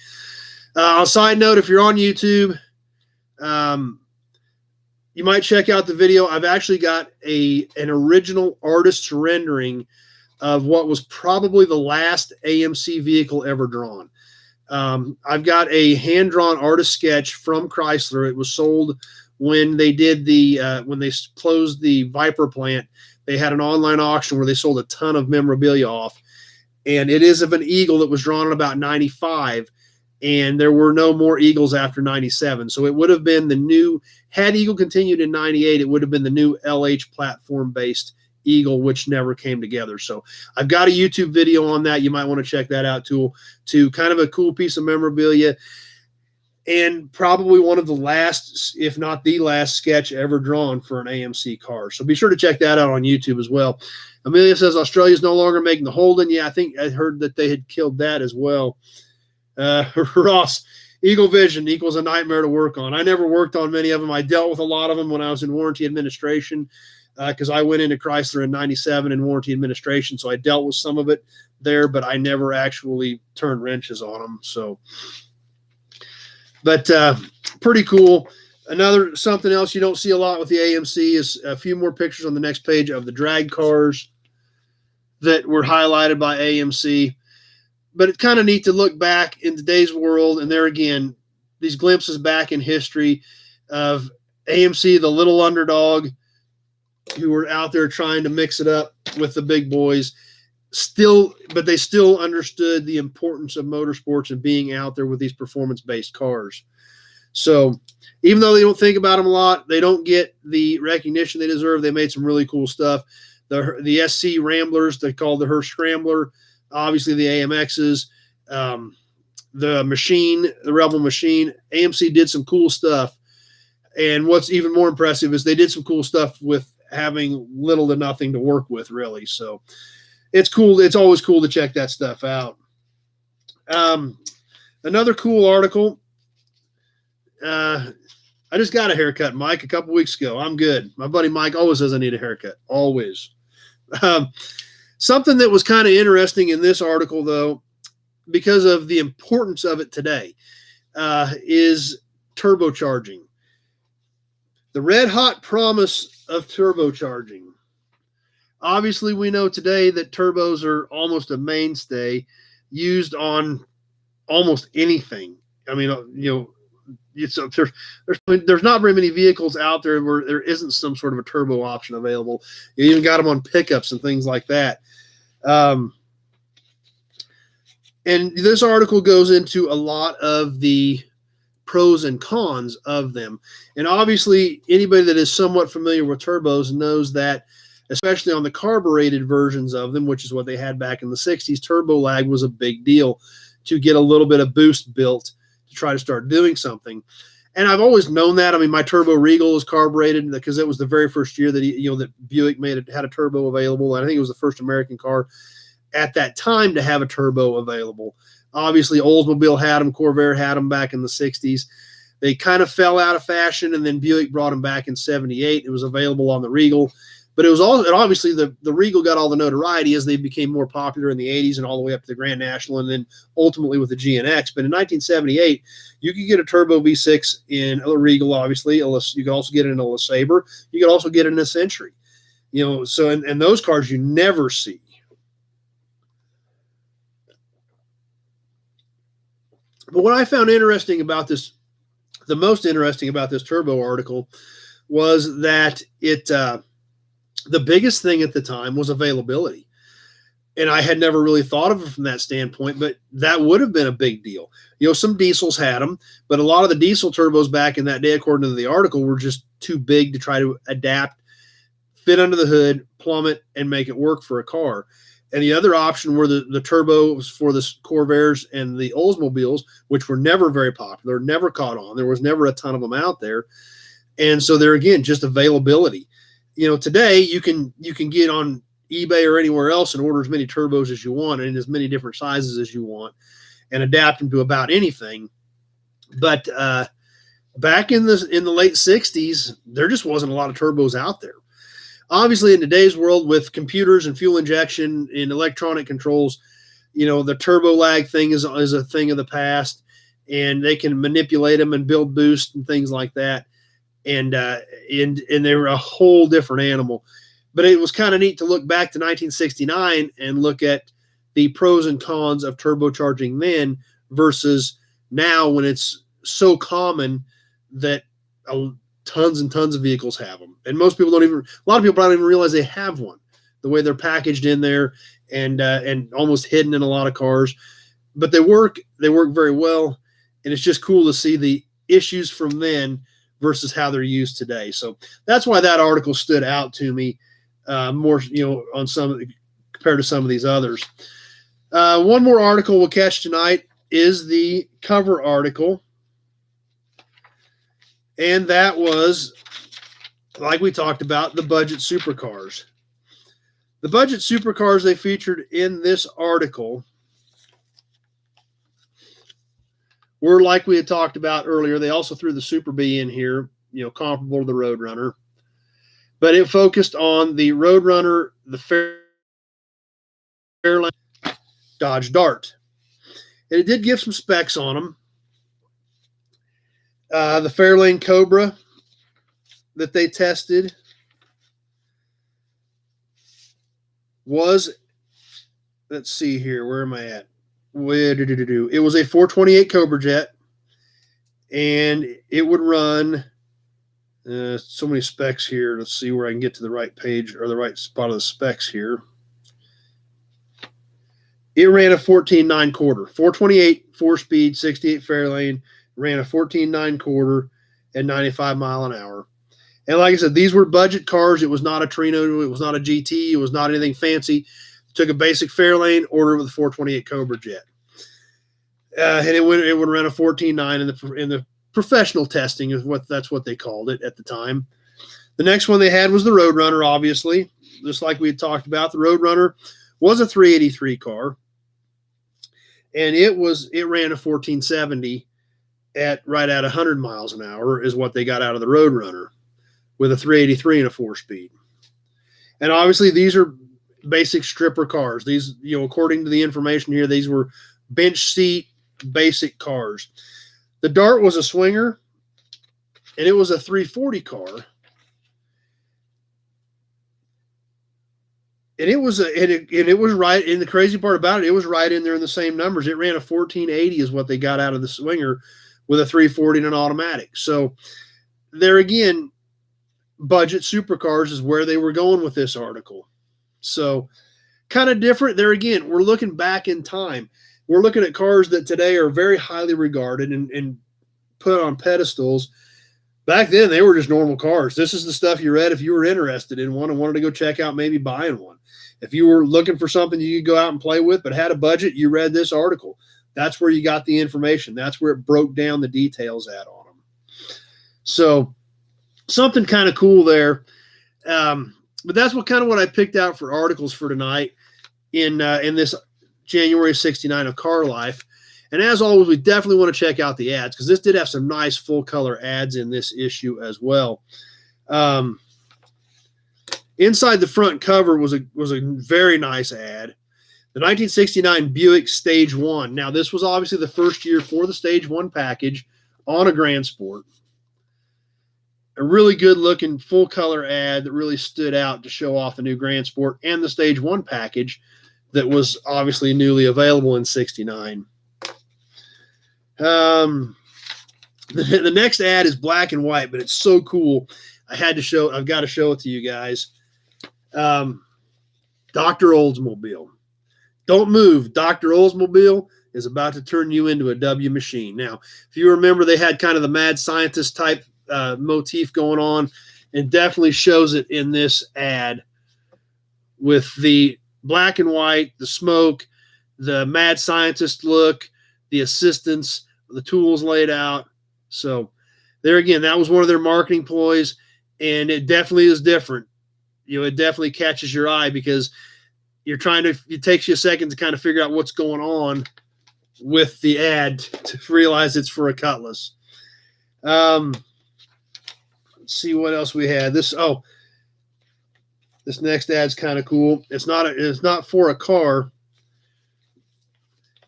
On a side note, if you're on YouTube, you might check out the video. I've actually got an original artist's rendering of what was probably the last AMC vehicle ever drawn. I've got a hand-drawn artist sketch from Chrysler. It was sold when they did when they closed the Viper plant. They had an online auction where they sold a ton of memorabilia off. And it is of an Eagle that was drawn in about 95. And there were no more Eagles after 97. So it would have been the new, had Eagle continued in 98, it would have been the new LH platform-based Eagle, which never came together. So I've got a YouTube video on that. You might want to check that out too. Kind of a cool piece of memorabilia, and probably one of the last, if not the last, sketch ever drawn for an AMC car. So be sure to check that out on YouTube as well. Amelia says Australia's no longer making the Holden. Yeah, I think I heard that they had killed that as well. Ross, Eagle Vision equals a nightmare to work on. I never worked on many of them. I dealt with a lot of them when I was in warranty administration because I went into Chrysler in '97 in warranty administration. So I dealt with some of it there, but I never actually turned wrenches on them. So, but pretty cool. Something else you don't see a lot with the AMC is a few more pictures on the next page of the drag cars that were highlighted by AMC. But it's kind of neat to look back in today's world, and there again, these glimpses back in history of AMC, the little underdog who were out there trying to mix it up with the big boys. But they still understood the importance of motorsports and being out there with these performance-based cars. So even though they don't think about them a lot, they don't get the recognition they deserve. They made some really cool stuff. The SC Ramblers, they called the Hearst Scrambler, obviously the AMXs, the Machine, the Rebel Machine. AMC did some cool stuff. And what's even more impressive is they did some cool stuff with having little to nothing to work with, really. So it's cool. It's always cool to check that stuff out. Another cool article. I just got a haircut, Mike, a couple weeks ago. I'm good. My buddy Mike always says I need a haircut. Always. Something that was kind of interesting in this article, though, because of the importance of it today, is turbocharging. The red-hot promise of turbocharging. Obviously, we know today that turbos are almost a mainstay used on almost anything. I mean, there's not very many vehicles out there where there isn't some sort of a turbo option available. You even got them on pickups and things like that. And this article goes into a lot of the pros and cons of them. And obviously, anybody that is somewhat familiar with turbos knows that, especially on the carbureted versions of them, which is what they had back in the 60s, turbo lag was a big deal to get a little bit of boost built to try to start doing something. And I've always known that. I mean, my Turbo Regal was carbureted because it was the very first year that that Buick had a turbo available. And I think it was the first American car at that time to have a turbo available. Obviously, Oldsmobile had them, Corvair had them back in the 60s. They kind of fell out of fashion, and then Buick brought them back in 78. It was available on the Regal. But it was all, and obviously the Regal got all the notoriety as they became more popular in the 80s and all the way up to the Grand National, and then ultimately with the GNX. But in 1978, you could get a turbo V6 in a Regal, obviously. You could also get it in a LeSabre. You could also get it in a Century. So and those cars you never see. But what I found interesting about this, the most interesting about this turbo article, was that the biggest thing at the time was availability. And I had never really thought of it from that standpoint, but that would have been a big deal. Some diesels had them, but a lot of the diesel turbos back in that day, according to the article, were just too big to try to adapt, fit under the hood, plumb it, and make it work for a car. And the other option were the turbos for the Corvairs and the Oldsmobiles, which were never very popular, never caught on. There was never a ton of them out there. And so there again, just availability. Today you can get on eBay or anywhere else and order as many turbos as you want and in as many different sizes as you want and adapt them to about anything. But back in the late 60s, there just wasn't a lot of turbos out there. Obviously, in today's world with computers and fuel injection and electronic controls, the turbo lag thing is a thing of the past, and they can manipulate them and build boost and things like that. And they were a whole different animal. But it was kind of neat to look back to 1969 and look at the pros and cons of turbocharging then versus now, when it's so common that tons and tons of vehicles have them. And most people a lot of people probably don't even realize they have one, the way they're packaged in there and almost hidden in a lot of cars. But they work very well. And it's just cool to see the issues from then versus how they're used today. So that's why that article stood out to me more, on compared to some of these others. One more article we'll catch tonight is the cover article. And that was, like we talked about, the budget supercars. The budget supercars they featured in this article were like we had talked about earlier. They also threw the Super B in here, comparable to the Roadrunner. But it focused on the Roadrunner, the Fairlane Dodge Dart. And it did give some specs on them. The Fairlane Cobra that they tested was, let's see here, where am I at? It was a 428 Cobra jet, and it would run so many specs here. Let's see where I can get to the right page or the right spot of the specs here. It ran a 14.9 quarter, 428 4-speed, 68 Fairlane, ran a 14.9 quarter at 95 mile an hour. And like I said, these were budget cars. It was not a Trino. It was not a GT. It was not anything fancy. Took a basic Fairlane, ordered with a 428 Cobra jet. And it would run a 14.9 in the professional testing that's what they called it at the time. The next one they had was the Roadrunner, obviously. Just like we had talked about, the Roadrunner was a 383 car. And it ran a 1470 right at 100 miles an hour is what they got out of the Roadrunner with a 383 and a 4-speed. And obviously these are basic stripper cars. These, according to the information here, these were bench seat basic cars. The Dart was a swinger, and it was a 340 car. And it was right. And the crazy part about it was right in there in the same numbers. It ran a 1480 is what they got out of the swinger with a 340 and an automatic. So there again, budget supercars is where they were going with this article. So kind of different there again. We're looking back in time. We're looking at cars that today are very highly regarded and put on pedestals. Back then, they were just normal cars. This is the stuff you read if you were interested in one and wanted to go check out maybe buying one. If you were looking for something you could go out and play with but had a budget, you read this article. That's where you got the information. That's where it broke down the details on them. So something kind of cool there. But that's what I picked out for articles for tonight in this January 69 of Car Life. And as always, we definitely want to check out the ads because this did have some nice full color ads in this issue as well. Inside the front cover was a very nice ad. The 1969 Buick Stage One. Now, this was obviously the first year for the Stage One package on a Grand Sport. A really good looking full color ad that really stood out to show off the new Grand Sport and the Stage One package that was obviously newly available in 69. The next ad is black and white, but it's so cool. I've got to show it to you guys. Dr. Oldsmobile. Don't move. Dr. Oldsmobile is about to turn you into a W machine. Now, if you remember, they had kind of the mad scientist type motif going on, and definitely shows it in this ad with the black and white, the smoke, the mad scientist look, the assistants, the tools laid out. So there again, that was one of their marketing ploys, and it definitely is different. It definitely catches your eye because it takes you a second to kind of figure out what's going on with the ad to realize it's for a Cutlass. Let's see what else we had. This next ad's kind of cool. It's not for a car,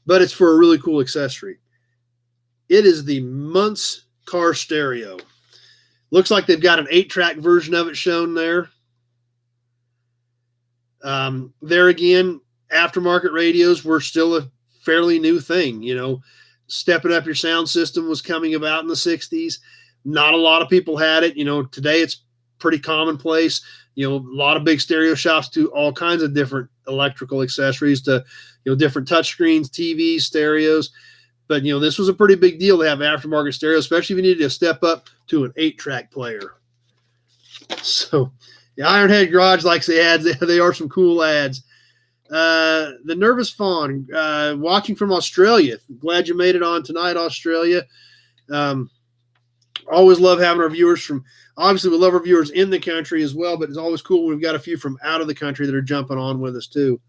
but it's for a really cool accessory. It is the Muntz car stereo. Looks like they've got an 8-track version of it shown there. There again, aftermarket radios were still a fairly new thing. Stepping up your sound system was coming about in the 60s. Not a lot of people had it. Today it's pretty commonplace. A lot of big stereo shops do all kinds of different electrical accessories to, different touchscreens, TVs, stereos. But, this was a pretty big deal to have aftermarket stereo, especially if you needed to step up to an 8-track player. So, the Ironhead Garage likes the ads. They are some cool ads. The Nervous Fawn, watching from Australia. Glad you made it on tonight, Australia. Always love having our viewers from, obviously we love our viewers in the country as well, but it's always cool when we've got a few from out of the country that are jumping on with us too.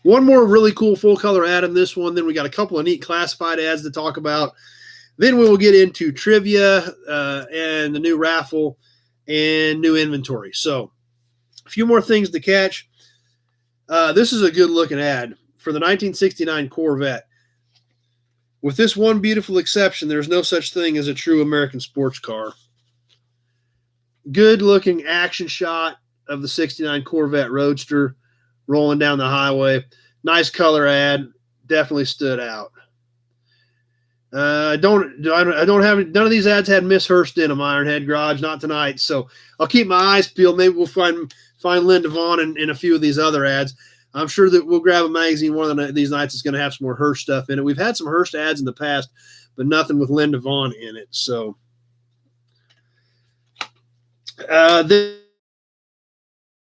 One more really cool full color ad in this one. Then we got a couple of neat classified ads to talk about. Then we will get into trivia and the new raffle and new inventory. So a few more things to catch. This is a good looking ad for the 1969 Corvette. With this one beautiful exception, there's no such thing as a true American sports car. Good looking action shot of the 69 Corvette Roadster rolling down the highway. Nice color ad. Definitely stood out. I don't have none of these ads had Miss Hurst in them, Ironhead Garage, not tonight. So I'll keep my eyes peeled. Maybe we'll find Lynn Devon in a few of these other ads. I'm sure that we'll grab a magazine one of these nights. It's going to have some more Hurst stuff in it. We've had some Hurst ads in the past, but nothing with Lynn Devon in it. So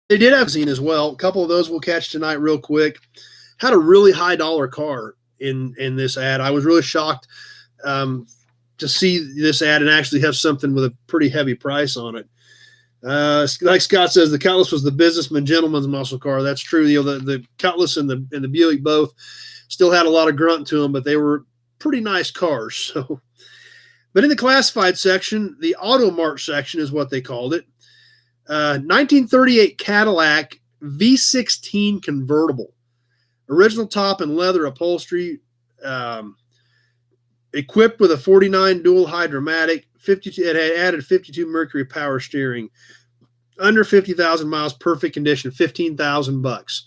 they did have a scene as well. A couple of those we'll catch tonight real quick. Had a really high dollar car in this ad. I was really shocked to see this ad and actually have something with a pretty heavy price on it. Like Scott says, the Cutlass was the businessman gentleman's muscle car. That's true. You know, the Cutlass and the Buick both still had a lot of grunt to them, but they were pretty nice cars. So, but in the classified section, the Auto Mart section is what they called it. 1938 Cadillac V16 convertible, original top and leather upholstery, equipped with a 49 dual hydromatic, 52. It had added 52 Mercury power steering, under 50,000 miles, perfect condition, $15,000.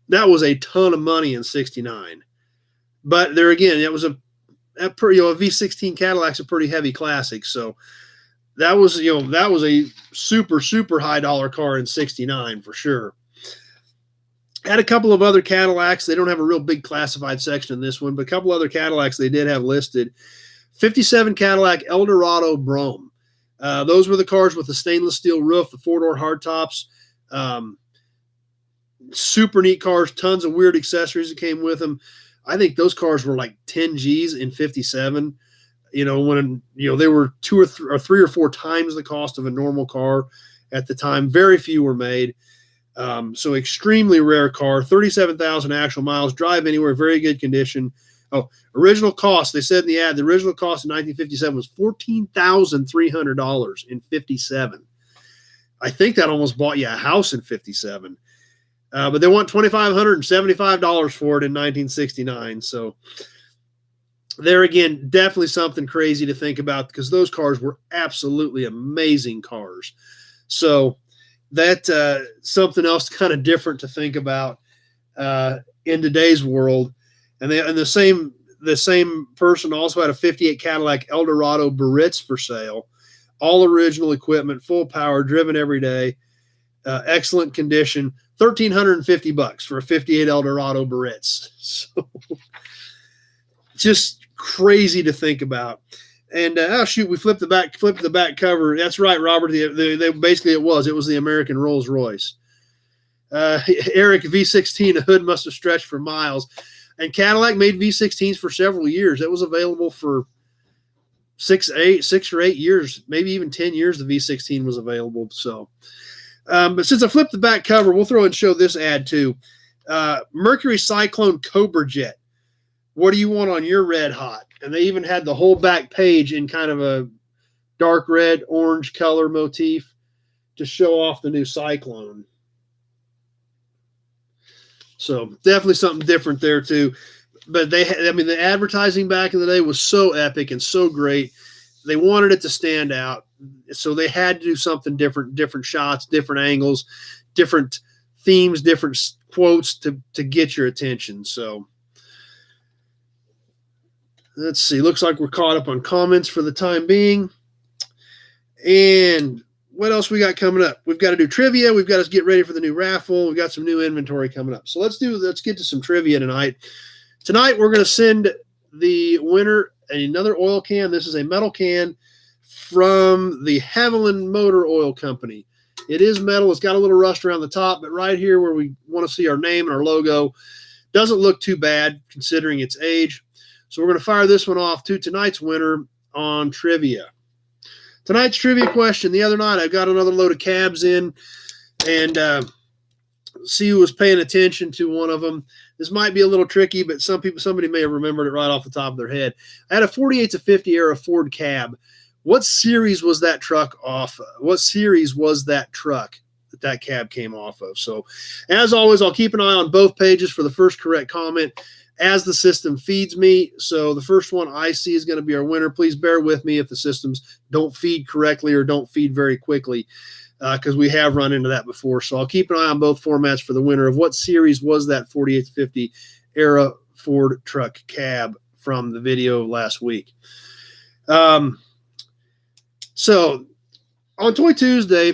That was a ton of money in '69. But there again, it was a V16 Cadillac's a pretty heavy classic, so that was a super high dollar car in '69 for sure. Had a couple of other Cadillacs. They don't have a real big classified section in this one, but a couple other Cadillacs they did have listed. 57 Cadillac Eldorado Brougham. Those were the cars with the stainless steel roof, the four-door hardtops. Super neat cars, tons of weird accessories that came with them. I think those cars were like 10 G's in 57. When they were two or three or four times the cost of a normal car at the time. Very few were made. So extremely rare car, 37,000 actual miles, drive anywhere, very good condition. Oh, original cost, they said in the ad, the original cost in 1957 was $14,300 in 57. I think that almost bought you a house in 57. But they want $2,575 for it in 1969. So there again, definitely something crazy to think about because those cars were absolutely amazing cars. So that something else kind of different to think about in today's world. And the same person also had a 58 Cadillac Eldorado Baritz for sale, all original equipment, full power, driven every day, excellent condition, $1,350 for a 58 Eldorado Baritz. So just crazy to think about. And we flipped the back cover. That's right, Robert. They basically it was the American Rolls Royce. Eric V16, a hood must have stretched for miles. And Cadillac made V16s for several years. It was available for 6 or 8 years, maybe even 10 years. The V16 was available. So, but since I flipped the back cover, we'll throw and show this ad too. Mercury Cyclone Cobra Jet. What do you want on your Red Hot? And they even had the whole back page in kind of a dark red, orange color motif to show off the new Cyclone. So definitely something different there too. But the advertising back in the day was so epic and so great. They wanted it to stand out. So they had to do something different shots, different angles, different themes, different quotes to get your attention. So let's see. Looks like we're caught up on comments for the time being. And what else we got coming up? We've got to do trivia. We've got to get ready for the new raffle. We've got some new inventory coming up. So let's get to some trivia tonight. Tonight, we're going to send the winner another oil can. This is a metal can from the Javelin Motor Oil Company. It is metal. It's got a little rust around the top, but right here where we want to see our name and our logo doesn't look too bad considering its age. So we're going to fire this one off to tonight's winner on trivia. Tonight's trivia question. The other night, I got another load of cabs in, and see who was paying attention to one of them. This might be a little tricky, but somebody may have remembered it right off the top of their head. I had a 48 to 50 era Ford cab. What series was that truck off of? What series was that truck that cab came off of? So as always, I'll keep an eye on both pages for the first correct comment as the system feeds me. So the first one I see is going to be our winner. Please bear with me if the systems don't feed correctly or don't feed very quickly, because we have run into that before. So I'll keep an eye on both formats for the winner of what series was that 48 to 50 era Ford truck cab from the video last week. So on Toy Tuesday,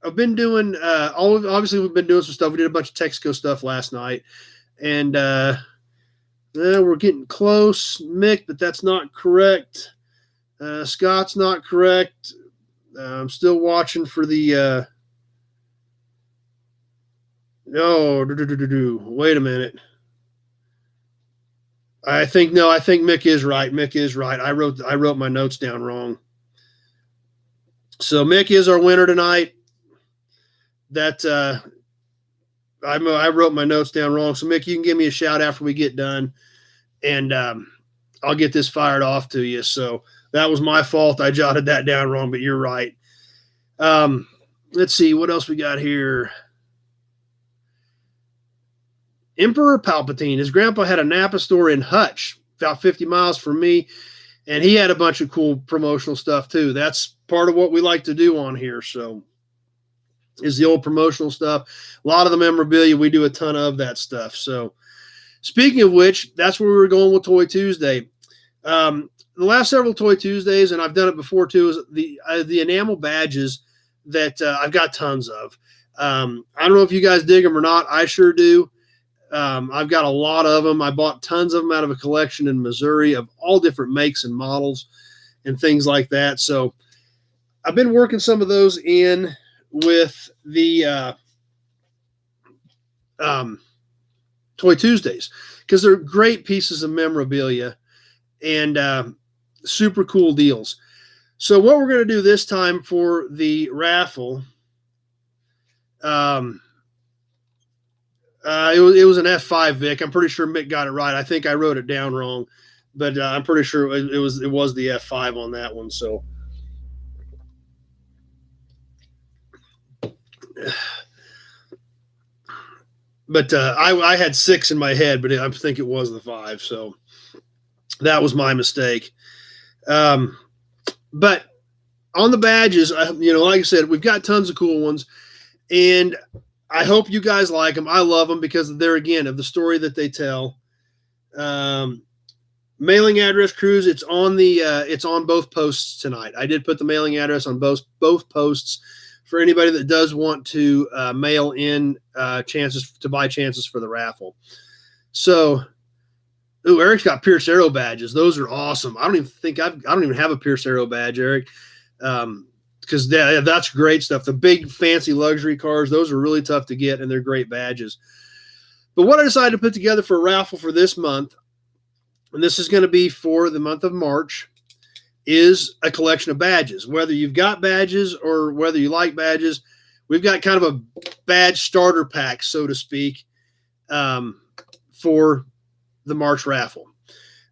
I've been doing obviously we've been doing some stuff. We did a bunch of Texaco stuff last night, and we're getting close, Mick, but that's not correct. Scott's not correct. I'm still watching for the wait a minute. I think Mick is right. Mick is right. I wrote my notes down wrong. So Mick is our winner tonight. That I wrote my notes down wrong. So Mick, you can give me a shout after we get done, and I'll get this fired off to you. So that was my fault. I jotted that down wrong, but you're right. Let's see what else we got here. Emperor Palpatine. His grandpa had a Napa store in Hutch, about 50 miles from me, and he had a bunch of cool promotional stuff too. That's part of what we like to do on here. So is the old promotional stuff. A lot of the memorabilia, we do a ton of that stuff. So speaking of which, that's where we were going with Toy Tuesday. The last several Toy Tuesdays, and I've done it before too, is the enamel badges that I've got tons of. I don't know if you guys dig them or not. I sure do. I've got a lot of them. I bought tons of them out of a collection in Missouri of all different makes and models and things like that. So I've been working some of those in with the Toy Tuesdays, because they're great pieces of memorabilia and super cool deals. So what we're going to do this time for the raffle, it was an F5, Vic. I'm pretty sure Mick got it right. I think I wrote it down wrong, but I'm pretty sure it was the F5 on that one. So but I had 6 in my head, but I think it was the 5. So that was my mistake. But on the badges, like I said, we've got tons of cool ones, and I hope you guys like them. I love them because they're, again, of the story that they tell. Mailing address cruise. It's on both posts tonight. I did put the mailing address on both posts for anybody that does want to mail in chances to buy chances for the raffle. So, Eric's got Pierce Arrow badges. Those are awesome. I don't even have a Pierce Arrow badge, Eric, because that's great stuff. The big fancy luxury cars, those are really tough to get, and they're great badges. But what I decided to put together for a raffle for this month, and this is going to be for the month of March, is a collection of badges. Whether you've got badges or whether you like badges, we've got kind of a badge starter pack, so to speak, for the March raffle.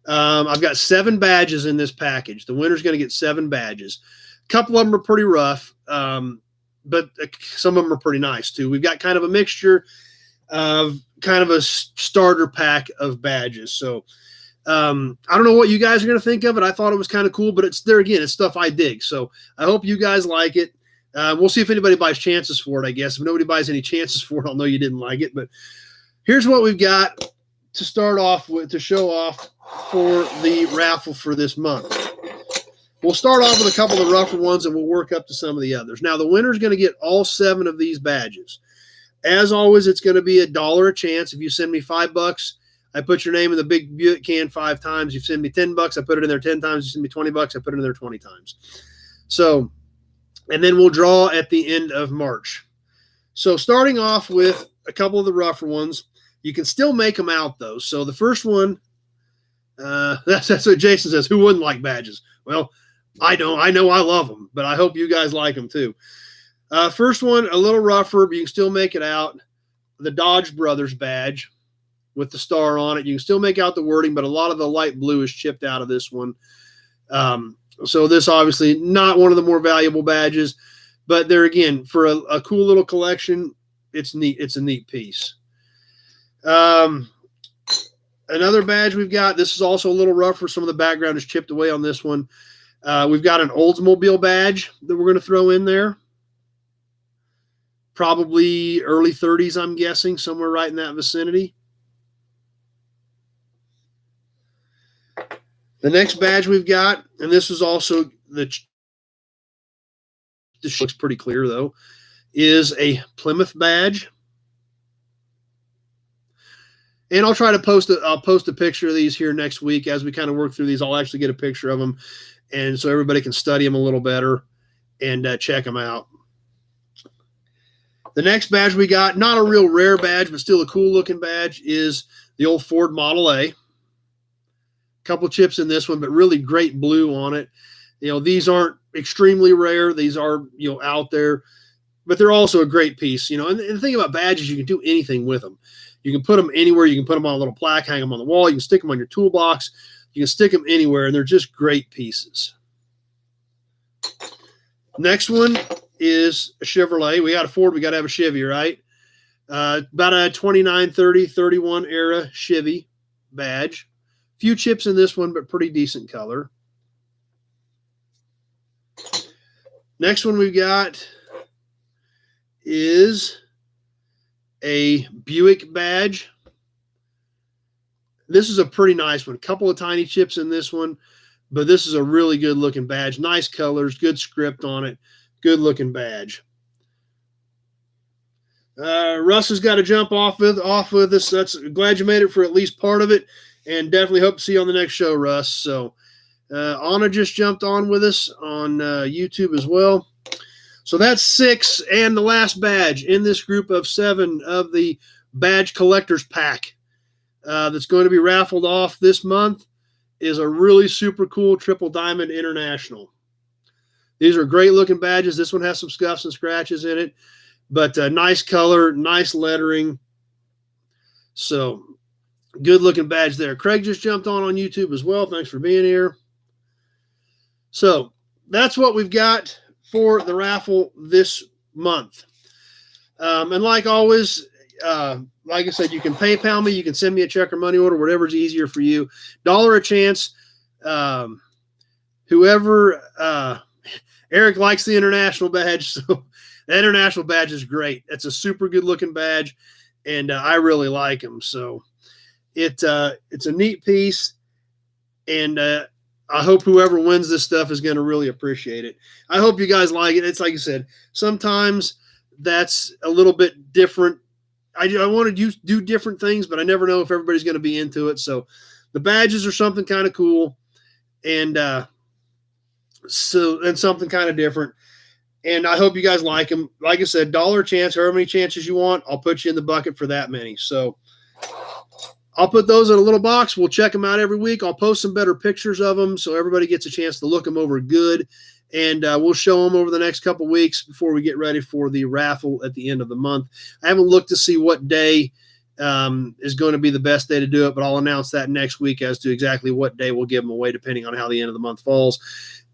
I've got 7 badges in this package. The winner's going to get 7 badges. A couple of them are pretty rough, but some of them are pretty nice too. We've got kind of a mixture of kind of a starter pack of badges. So I don't know what you guys are going to think of it. I thought it was kind of cool, but it's stuff I dig. So I hope you guys like it. We'll see if anybody buys chances for it, I guess. If nobody buys any chances for it, I'll know you didn't like it. But here's what we've got to start off with, to show off for the raffle for this month. We'll start off with a couple of the rougher ones, and we'll work up to some of the others. Now, the winner's going to get all 7 of these badges. As always, it's going to be $1 a chance. If you send me $5, I put your name in the big Buick can 5 times. You send me $10, I put it in there 10 times. You send me $20, I put it in there 20 times. So, and then we'll draw at the end of March. So starting off with a couple of the rougher ones, you can still make them out though. So the first one, that's what Jason says. Who wouldn't like badges? Well, I don't. I know I love them, but I hope you guys like them too. First one, a little rougher, but you can still make it out. the Dodge Brothers badge with the star on it. You can still make out the wording, but a lot of the light blue is chipped out of this one. So this obviously not one of the more valuable badges, but there again, for a cool little collection, it's neat. It's a neat piece. Another badge we've got, this is also a little rougher. Some of the background is chipped away on this one. We've got an Oldsmobile badge that we're going to throw in there. Probably early 30s, I'm guessing, somewhere right in that vicinity. The next badge we've got, and this is also this looks pretty clear though, is a Plymouth badge. And I'll try to post a picture of these here next week as we kind of work through these. I'll actually get a picture of them, and so everybody can study them a little better and check them out. The next badge we got, not a real rare badge, but still a cool looking badge, is the old Ford Model A. Couple chips in this one, but really great blue on it. You know, these aren't extremely rare. These are, you know, out there, but they're also a great piece. You know, and the thing about badges, you can do anything with them. You can put them anywhere. You can put them on a little plaque, hang them on the wall. You can stick them on your toolbox. You can stick them anywhere, and they're just great pieces. Next one is a Chevrolet. We got a Ford. We got to have a Chevy, right? About a 29, 30, 31 era Chevy badge. Few chips in this one, but pretty decent color. Next one we've got is a Buick badge. This is a pretty nice one. A couple of tiny chips in this one, but this is a really good looking badge. Nice colors, good script on it, good looking badge. Russ has got to jump off with us. That's glad you made it for at least part of it, and definitely hope to see you on the next show, Russ. So Anna just jumped on with us on YouTube as well. So that's 6, and the last badge in this group of 7 of the badge collectors pack that's going to be raffled off this month is a really super cool Triple Diamond International. These are great looking badges. This one has some scuffs and scratches in it, but nice color, nice lettering. So good looking badge there. Craig just jumped on YouTube as well. Thanks for being here. So that's what we've got for the raffle this month. And like always, like I said, you can PayPal me, you can send me a check or money order, whatever's easier for you. $1 a chance. Whoever, Eric likes the international badge, so the international badge is great. It's a super good looking badge, and I really like them. So it's a neat piece, and I hope whoever wins this stuff is going to really appreciate it. I hope you guys like it. It's like I said, sometimes that's a little bit different. I want to do different things, but I never know if everybody's going to be into it. So the badges are something kind of cool, and something kind of different. And I hope you guys like them. Like I said, $1 a chance, however many chances you want, I'll put you in the bucket for that many. So I'll put those in a little box. We'll check them out every week. I'll post some better pictures of them so everybody gets a chance to look them over good. And we'll show them over the next couple weeks before we get ready for the raffle at the end of the month. I haven't looked to see what day is going to be the best day to do it, but I'll announce that next week as to exactly what day we'll give them away depending on how the end of the month falls.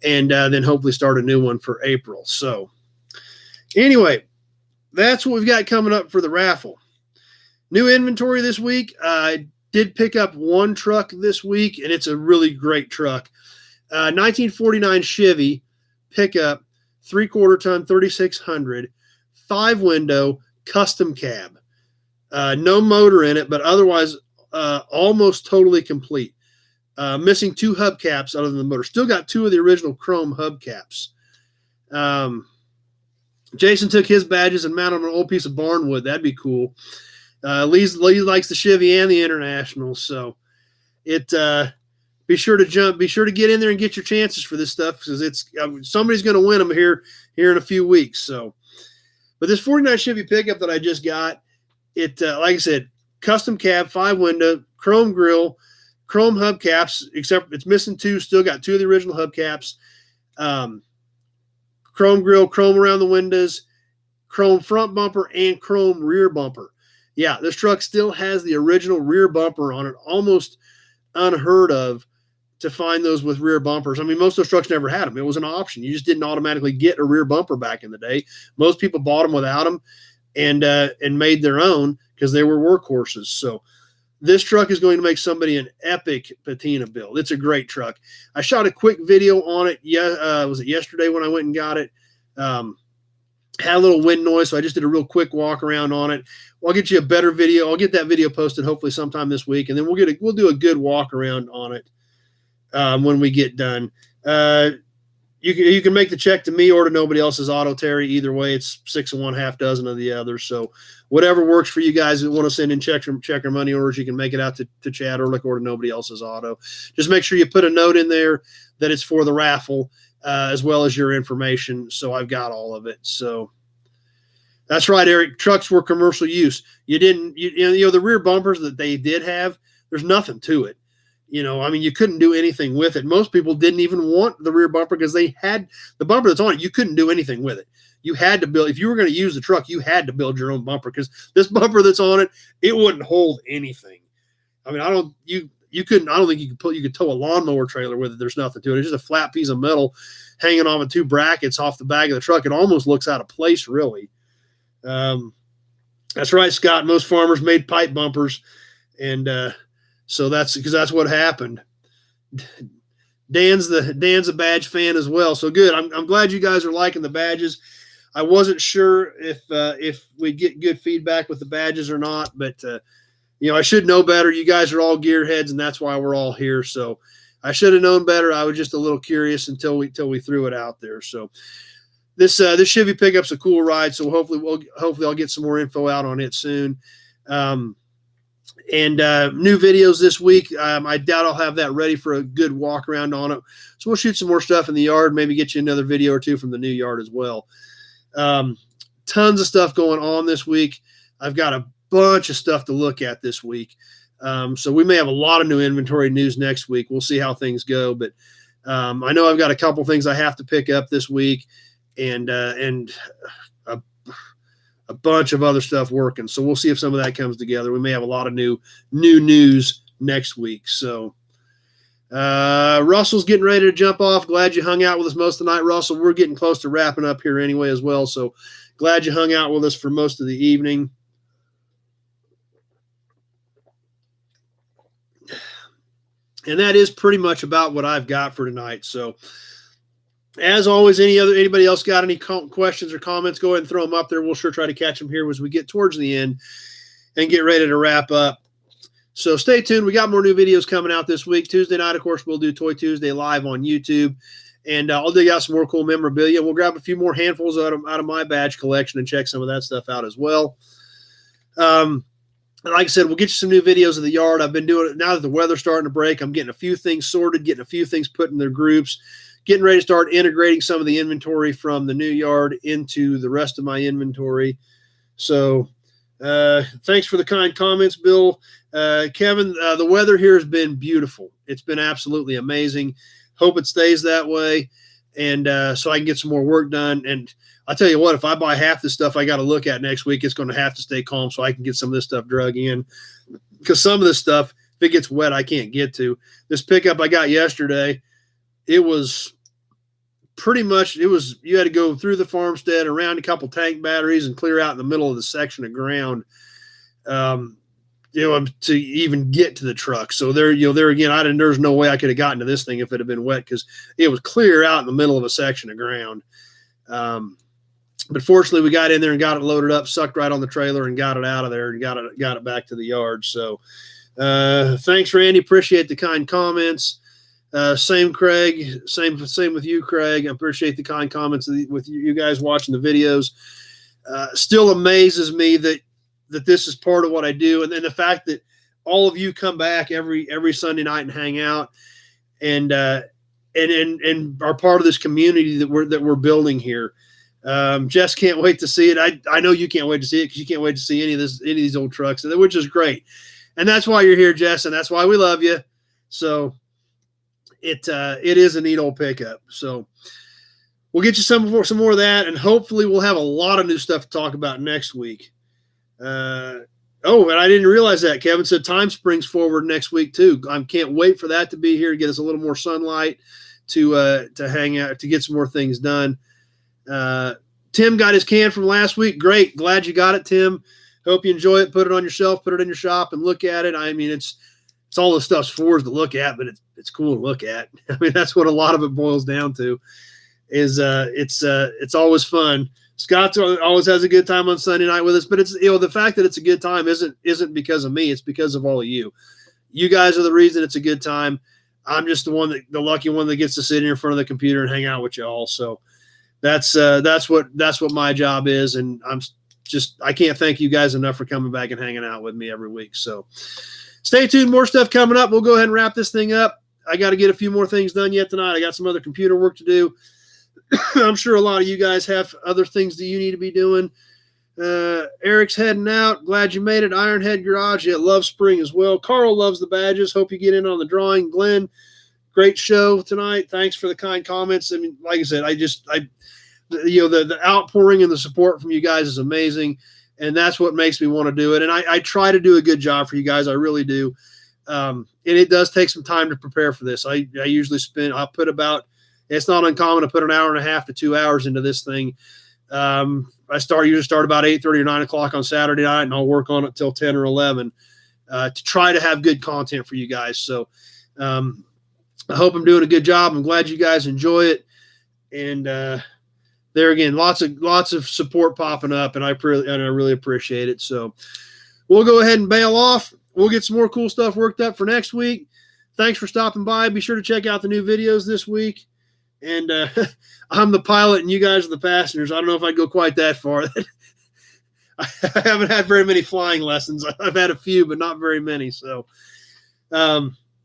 And then hopefully start a new one for April. So anyway, that's what we've got coming up for the raffle. New inventory this week. I did pick up one truck this week, and it's a really great truck. 1949 Chevy pickup, 3/4 ton, 3600, 5-window, custom cab. No motor in it, but otherwise almost totally complete. Missing 2 hubcaps other than the motor. Still got 2 of the original chrome hubcaps. Jason took his badges and mounted on an old piece of barnwood. That'd be cool. Lee likes the Chevy and the International, so be sure to get in there and get your chances for this stuff, because somebody's going to win them here in a few weeks. So, but this 49 Chevy pickup that I just got, like I said, custom cab, 5-window, chrome grille, chrome hubcaps, except it's missing 2. Still got 2 of the original hubcaps. Chrome grille, chrome around the windows, chrome front bumper, and chrome rear bumper. Yeah, this truck still has the original rear bumper on it. Almost unheard of to find those with rear bumpers. I mean, most of those trucks never had them. It was an option. You just didn't automatically get a rear bumper back in the day. Most people bought them without them and made their own because they were workhorses. So this truck is going to make somebody an epic patina build. It's a great truck. I shot a quick video on it. Yeah, was it yesterday when I went and got it? Had a little wind noise, so I just did a real quick walk around on it. Well, I'll get you a better video. I'll get that video posted hopefully sometime this week, and then we'll do a good walk around on it when we get done. You can make the check to me or to Nobody Else's Auto, Terry. Either way, it's 6 of one, half dozen of the other. So whatever works for you guys that want to send in check or money orders, you can make it out to Chad or to Nobody Else's Auto. Just make sure you put a note in there that it's for the raffle, as well as your information. So I've got all of it. So that's right, Eric. Trucks were commercial use. You know, the rear bumpers that they did have, there's nothing to it. You know, I mean, you couldn't do anything with it. Most people didn't even want the rear bumper because they had the bumper that's on it. You couldn't do anything with it. You had to build, if you were going to use the truck, you had to build your own bumper because this bumper that's on it, it wouldn't hold anything. I mean, I don't think you could tow a lawnmower trailer with it. There's nothing to it. It's just a flat piece of metal hanging off of 2 brackets off the back of the truck. It almost looks out of place, really. That's right, Scott. Most farmers made pipe bumpers, and so that's what happened. Dan's a Badge fan as well. So good. I'm glad you guys are liking the badges. I wasn't sure if we get good feedback with the badges or not, but you know, I should know better. You guys are all gearheads, and that's why we're all here. So I should have known better. I was just a little curious until we threw it out there. So this Chevy pickup's a cool ride. So hopefully I'll get some more info out on it soon. And new videos this week. I doubt I'll have that ready for a good walk around on it. So we'll shoot some more stuff in the yard, maybe get you another video or two from the new yard as well. Tons of stuff going on this week. I've got a bunch of stuff to look at this week. So we may have a lot of new inventory news next week. We'll see how things go. But I know I've got a couple things I have to pick up this week and a bunch of other stuff working. So we'll see if some of that comes together. We may have a lot of new news next week. So Russell's getting ready to jump off. Glad you hung out with us most of the night, Russell. We're getting close to wrapping up here anyway as well. So glad you hung out with us for most of the evening. And that is pretty much about what I've got for tonight. So as always, anybody else got any questions or comments, go ahead and throw them up there. We'll sure try to catch them here as we get towards the end and get ready to wrap up. So stay tuned. We got more new videos coming out this week. Tuesday night, of course, we'll do Toy Tuesday live on YouTube. And I'll dig out some more cool memorabilia. We'll grab a few more handfuls out of my badge collection and check some of that stuff out as well. Like I said, we'll get you some new videos of the yard. I've been doing it now that the weather's starting to break. I'm getting a few things sorted, getting a few things put in their groups, getting ready to start integrating some of the inventory from the new yard into the rest of my inventory. So thanks for the kind comments, Bill. Kevin, the weather here has been beautiful. It's been absolutely amazing. Hope it stays that way. And so I can get some more work done. And I'll tell you what, if I buy half the stuff I got to look at next week, it's going to have to stay calm so I can get some of this stuff drug in. Because some of this stuff, if it gets wet, I can't get to. This pickup I got yesterday, it was pretty much, you had to go through the farmstead, around a couple tank batteries, and clear out in the middle of the section of ground, to even get to the truck. So there again, there's no way I could have gotten to this thing if it had been wet because it was clear out in the middle of a section of ground. But fortunately, we got in there and got it loaded up, sucked right on the trailer, and got it out of there and got it back to the yard. So thanks, Randy. Appreciate the kind comments. Same, Craig. Same with you, Craig. I appreciate the kind comments with you guys watching the videos. Still amazes me that this is part of what I do, and then the fact that all of you come back every Sunday night and hang out, and are part of this community that we're building here. Jess can't wait to see it. I know you can't wait to see it because you can't wait to see any of these old trucks, which is great, and that's why you're here, Jess, and that's why we love you. So it is a neat old pickup. So we'll get you some more of that, and hopefully we'll have a lot of new stuff to talk about next week. Oh, and I didn't realize that. Kevin said time springs forward next week too. I can't wait for that to be here to get us a little more sunlight to hang out, to get some more things done. Tim got his can from last week. Great. Glad you got it, Tim. Hope you enjoy it. Put it on your shelf, put it in your shop and look at it. I mean, it's all the stuff's for us to look at, but it's cool to look at. I mean, that's what a lot of it boils down to is it's always fun. Scott always has a good time on Sunday night with us, but it's, the fact that it's a good time isn't because of me. It's because of all of you. You guys are the reason it's a good time. I'm just the lucky one that gets to sit in front of the computer and hang out with you all. So that's what my job is. And I can't thank you guys enough for coming back and hanging out with me every week. So stay tuned. More stuff coming up. We'll go ahead and wrap this thing up. I got to get a few more things done yet tonight. I got some other computer work to do. I'm sure a lot of you guys have other things that you need to be doing. Eric's heading out. Glad you made it. Ironhead Garage. Yeah, love spring as well. Carl loves the badges. Hope you get in on the drawing. Glenn, great show tonight. Thanks for the kind comments. I mean, like I said, the outpouring and the support from you guys is amazing, and that's what makes me want to do it. And I try to do a good job for you guys. I really do. And it does take some time to prepare for this. I usually it's not uncommon to put an hour and a half to 2 hours into this thing. I usually start about 8:30 or 9 o'clock on Saturday night, and I'll work on it till 10 or 11 to try to have good content for you guys. So I hope I'm doing a good job. I'm glad you guys enjoy it. And there again, lots of support popping up, and I really appreciate it. So we'll go ahead and bail off. We'll get some more cool stuff worked up for next week. Thanks for stopping by. Be sure to check out the new videos this week. And I'm the pilot and you guys are the passengers. I don't know if I'd go quite that far. I haven't had very many flying lessons. I've had a few, but not very many. So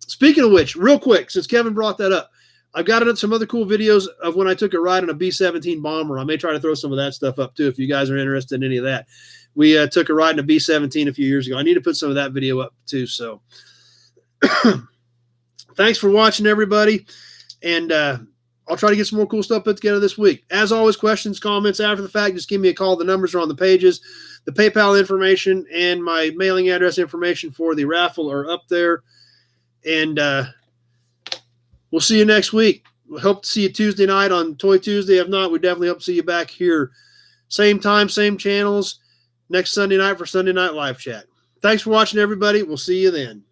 speaking of which, real quick, since Kevin brought that up, I've got some other cool videos of when I took a ride on a B-17 bomber. I may try to throw some of that stuff up too if you guys are interested in any of that. We took a ride in a B-17 a few years ago. I need to put some of that video up too. So thanks for watching, everybody. And I'll try to get some more cool stuff put together this week. As always, questions, comments after the fact, just give me a call. The numbers are on the pages. The PayPal information and my mailing address information for the raffle are up there. And we'll see you next week. We hope to see you Tuesday night on Toy Tuesday. If not, we definitely hope to see you back here. Same time, same channels, next Sunday night for Sunday Night Live Chat. Thanks for watching, everybody. We'll see you then.